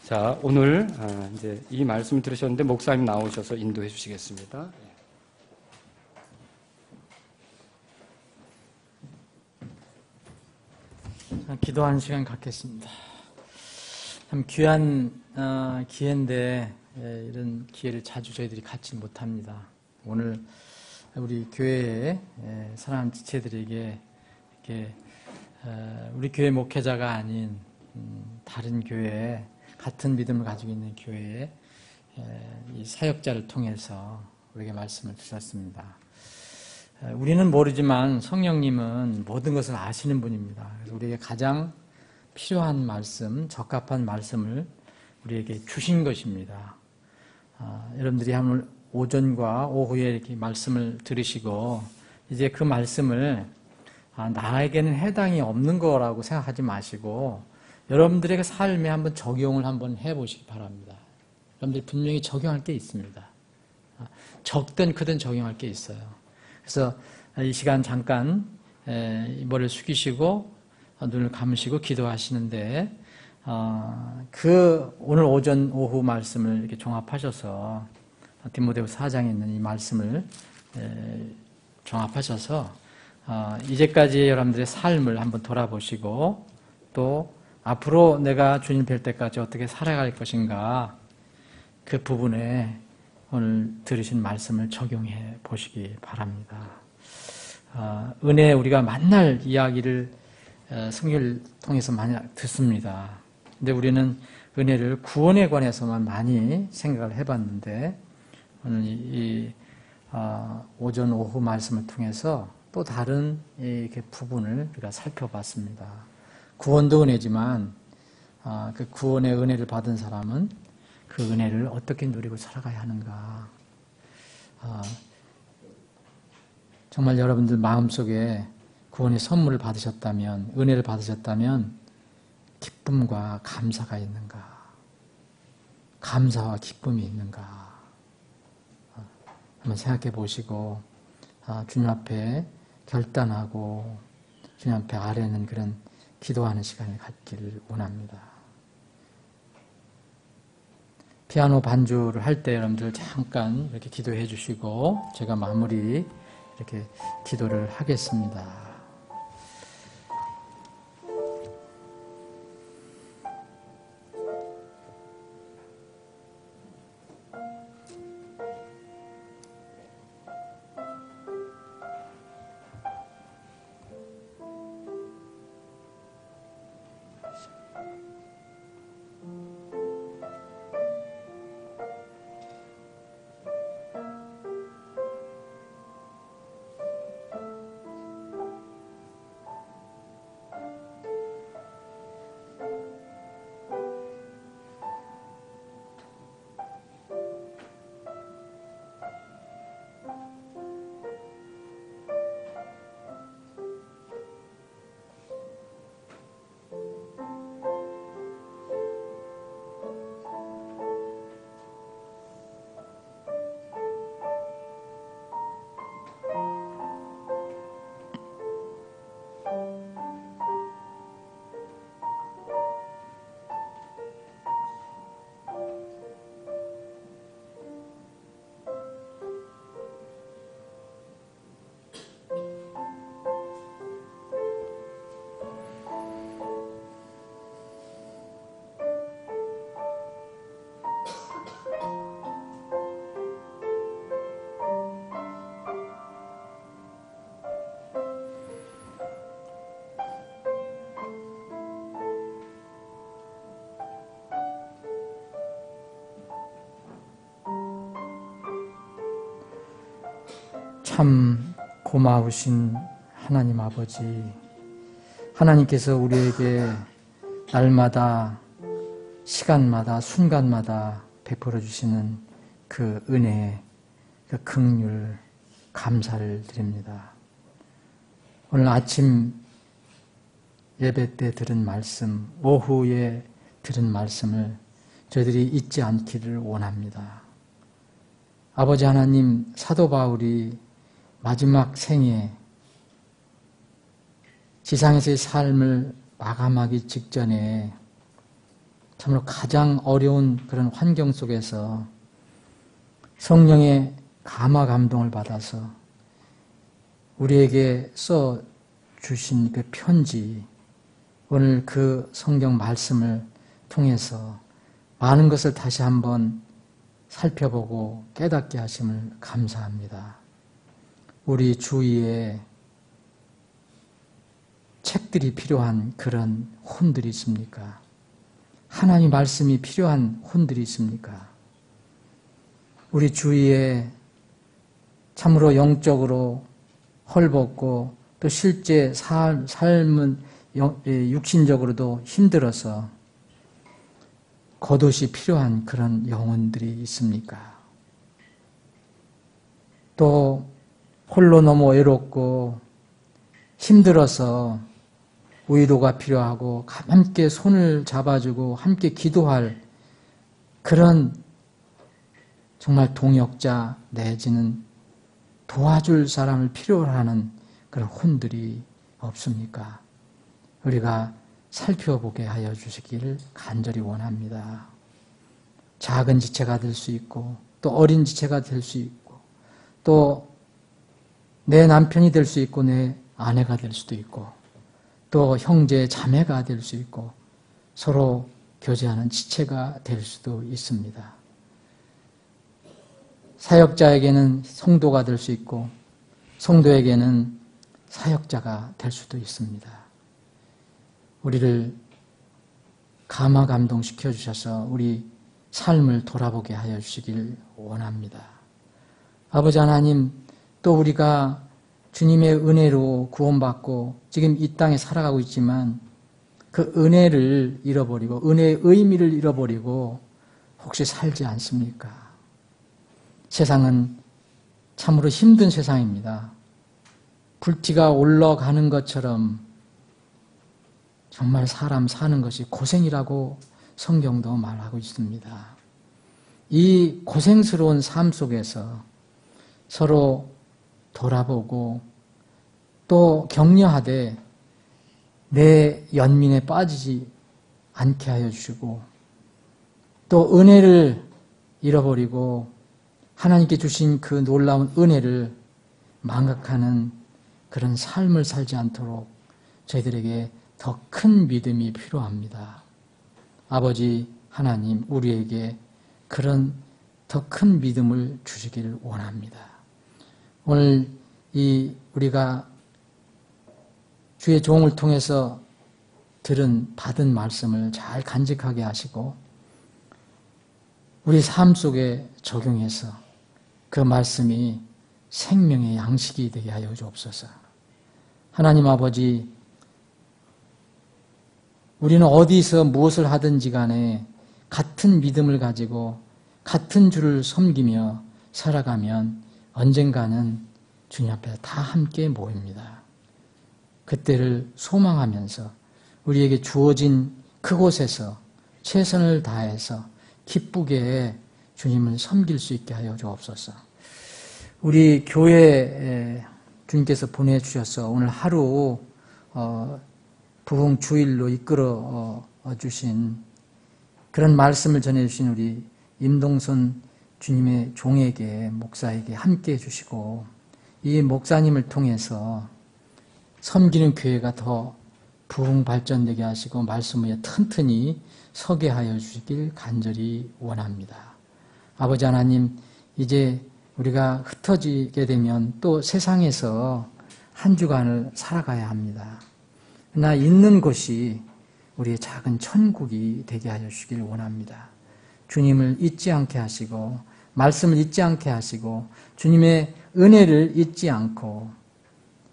자, 오늘 이제 이 말씀을 들으셨는데 목사님 나오셔서 인도해 주시겠습니다. 기도하는 시간 갖겠습니다. 참 귀한 기회인데 이런 기회를 자주 저희들이 갖지 못합니다. 오늘 우리 교회의 사랑하는 지체들에게 이렇게 우리 교회 목회자가 아닌 다른 교회 같은 믿음을 가지고 있는 교회의 이 사역자를 통해서 우리에게 말씀을 주셨습니다. 우리는 모르지만 성령님은 모든 것을 아시는 분입니다. 그래서 우리에게 가장 필요한 말씀, 적합한 말씀을 우리에게 주신 것입니다. 여러분들이 오늘 오전과 오후에 이렇게 말씀을 들으시고 이제 그 말씀을 나에게는 해당이 없는 거라고 생각하지 마시고 여러분들에게 삶에 한번 적용을 한번 해보시기 바랍니다. 여러분들이 분명히 적용할 게 있습니다. 적든 크든 적용할 게 있어요. 그래서 이 시간 잠깐 머리를 숙이시고 눈을 감으시고 기도하시는데 그 오늘 오전 오후 말씀을 이렇게 종합하셔서 디모데후서 4장에 있는 이 말씀을 종합하셔서 이제까지 여러분들의 삶을 한번 돌아보시고 또 앞으로 내가 주님 뵐 때까지 어떻게 살아갈 것인가 그 부분에 오늘 들으신 말씀을 적용해 보시기 바랍니다. 은혜 우리가 만날 이야기를 성경을 통해서 많이 듣습니다. 근데 우리는 은혜를 구원에 관해서만 많이 생각을 해봤는데 오늘 이 오전 오후 말씀을 통해서 또 다른 이렇게 부분을 우리가 살펴봤습니다. 구원도 은혜지만 그 구원의 은혜를 받은 사람은 그 은혜를 어떻게 누리고 살아가야 하는가. 정말 여러분들 마음속에 구원의 선물을 받으셨다면, 은혜를 받으셨다면 기쁨과 감사가 있는가? 감사와 기쁨이 있는가? 한번 생각해 보시고 주님 앞에 결단하고 주님 앞에 아뢰는 그런 기도하는 시간을 갖기를 원합니다. 피아노 반주를 할 때 여러분들 잠깐 이렇게 기도해 주시고 제가 마무리 이렇게 기도를 하겠습니다. 참 고마우신 하나님 아버지, 하나님께서 우리에게 날마다 시간마다 순간마다 베풀어 주시는 그 은혜, 그 긍휼 감사를 드립니다. 오늘 아침 예배 때 들은 말씀, 오후에 들은 말씀을 저희들이 잊지 않기를 원합니다. 아버지 하나님, 사도 바울이 마지막 생에 지상에서의 삶을 마감하기 직전에 참으로 가장 어려운 그런 환경 속에서 성령의 감화 감동을 받아서 우리에게 써 주신 그 편지, 오늘 그 성경 말씀을 통해서 많은 것을 다시 한번 살펴보고 깨닫게 하심을 감사합니다. 우리 주위에 책들이 필요한 그런 혼들이 있습니까? 하나님 말씀이 필요한 혼들이 있습니까? 우리 주위에 참으로 영적으로 헐벗고 또 실제 삶은 육신적으로도 힘들어서 겉옷이 필요한 그런 영혼들이 있습니까? 또 홀로 너무 외롭고 힘들어서 위로가 필요하고 함께 손을 잡아주고 함께 기도할 그런 정말 동역자 내지는 도와줄 사람을 필요로 하는 그런 혼들이 없습니까? 우리가 살펴보게 하여 주시기를 간절히 원합니다. 작은 지체가 될 수 있고 또 어린 지체가 될 수 있고 또 내 남편이 될 수 있고 내 아내가 될 수도 있고 또 형제 자매가 될 수 있고 서로 교제하는 지체가 될 수도 있습니다. 사역자에게는 성도가 될 수 있고 성도에게는 사역자가 될 수도 있습니다. 우리를 감화 감동시켜 주셔서 우리 삶을 돌아보게 하여 주시길 원합니다. 아버지 하나님, 또 우리가 주님의 은혜로 구원받고 지금 이 땅에 살아가고 있지만 그 은혜를 잃어버리고 은혜의 의미를 잃어버리고 혹시 살지 않습니까? 세상은 참으로 힘든 세상입니다. 불티가 올라가는 것처럼 정말 사람 사는 것이 고생이라고 성경도 말하고 있습니다. 이 고생스러운 삶 속에서 서로 돌아보고 또 격려하되 내 연민에 빠지지 않게 하여 주시고 또 은혜를 잃어버리고 하나님께 주신 그 놀라운 은혜를 망각하는 그런 삶을 살지 않도록 저희들에게 더 큰 믿음이 필요합니다. 아버지 하나님, 우리에게 그런 더 큰 믿음을 주시기를 원합니다. 오늘 우리가 주의 종을 통해서 받은 말씀을 잘 간직하게 하시고 우리 삶 속에 적용해서 그 말씀이 생명의 양식이 되게 하여 주옵소서. 하나님 아버지, 우리는 어디서 무엇을 하든지 간에 같은 믿음을 가지고 같은 주를 섬기며 살아가면 언젠가는 주님 앞에 다 함께 모입니다. 그때를 소망하면서 우리에게 주어진 그곳에서 최선을 다해서 기쁘게 주님을 섬길 수 있게 하여 주옵소서. 우리 교회에 주님께서 보내주셔서 오늘 하루 부흥 주일로 이끌어 주신 그런 말씀을 전해주신 우리 임동선 주님의 종에게, 목사에게 함께 해주시고 이 목사님을 통해서 섬기는 교회가 더 부흥 발전되게 하시고 말씀 위에 튼튼히 서게 하여 주시길 간절히 원합니다. 아버지 하나님, 이제 우리가 흩어지게 되면 또 세상에서 한 주간을 살아가야 합니다. 그러나 있는 곳이 우리의 작은 천국이 되게 하여 주시길 원합니다. 주님을 잊지 않게 하시고 말씀을 잊지 않게 하시고 주님의 은혜를 잊지 않고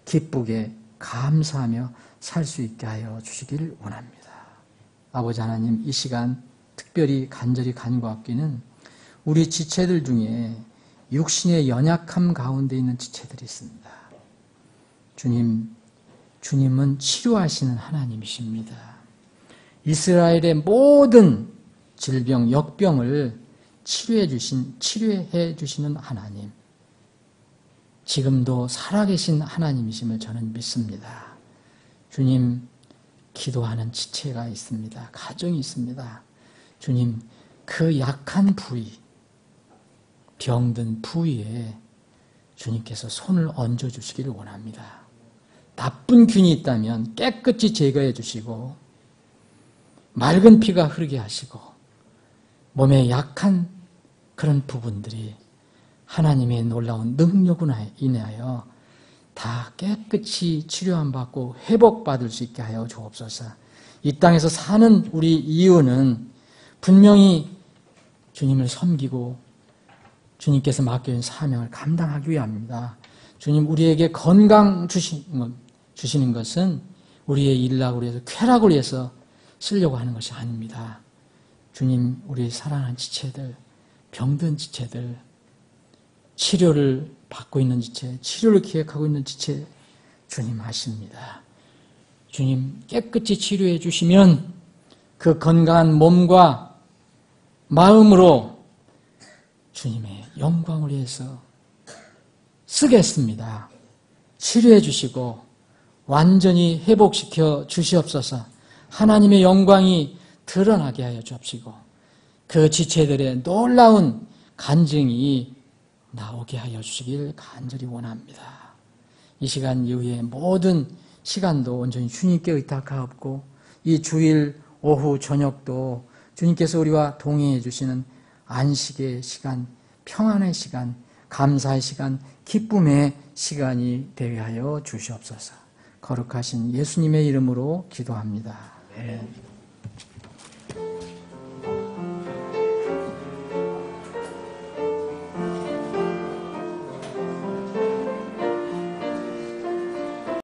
기쁘게 감사하며 살 수 있게 하여 주시길 원합니다. 아버지 하나님, 이 시간 특별히 간절히 간구하기는 우리 지체들 중에 육신의 연약함 가운데 있는 지체들이 있습니다. 주님은 치료하시는 하나님이십니다. 이스라엘의 모든 질병, 역병을 치료해 주시는 하나님. 지금도 살아계신 하나님이심을 저는 믿습니다. 주님, 기도하는 지체가 있습니다. 가정이 있습니다. 주님, 그 약한 부위, 병든 부위에 주님께서 손을 얹어주시기를 원합니다. 나쁜 균이 있다면 깨끗이 제거해 주시고 맑은 피가 흐르게 하시고 몸에 약한 그런 부분들이 하나님의 놀라운 능력으로 인하여 다 깨끗이 치료함 받고 회복받을 수 있게 하여 주옵소서. 이 땅에서 사는 우리 이유는 분명히 주님을 섬기고 주님께서 맡겨진 사명을 감당하기 위함입니다. 주님, 우리에게 건강 주시는 것은 우리의 일락을 위해서, 쾌락을 위해서 쓰려고 하는 것이 아닙니다. 주님, 우리 사랑하는 지체들, 병든 지체들, 치료를 받고 있는 지체, 치료를 기획하고 있는 지체, 주님 아십니다. 주님, 깨끗이 치료해 주시면 그 건강한 몸과 마음으로 주님의 영광을 위해서 쓰겠습니다. 치료해 주시고 완전히 회복시켜 주시옵소서. 하나님의 영광이 드러나게 하여 주옵시고 그 지체들의 놀라운 간증이 나오게 하여 주시길 간절히 원합니다. 이 시간 이후에 모든 시간도 온전히 주님께 의탁하옵고 이 주일 오후 저녁도 주님께서 우리와 동행해 주시는 안식의 시간, 평안의 시간, 감사의 시간, 기쁨의 시간이 되게 하여 주시옵소서. 거룩하신 예수님의 이름으로 기도합니다. 아멘.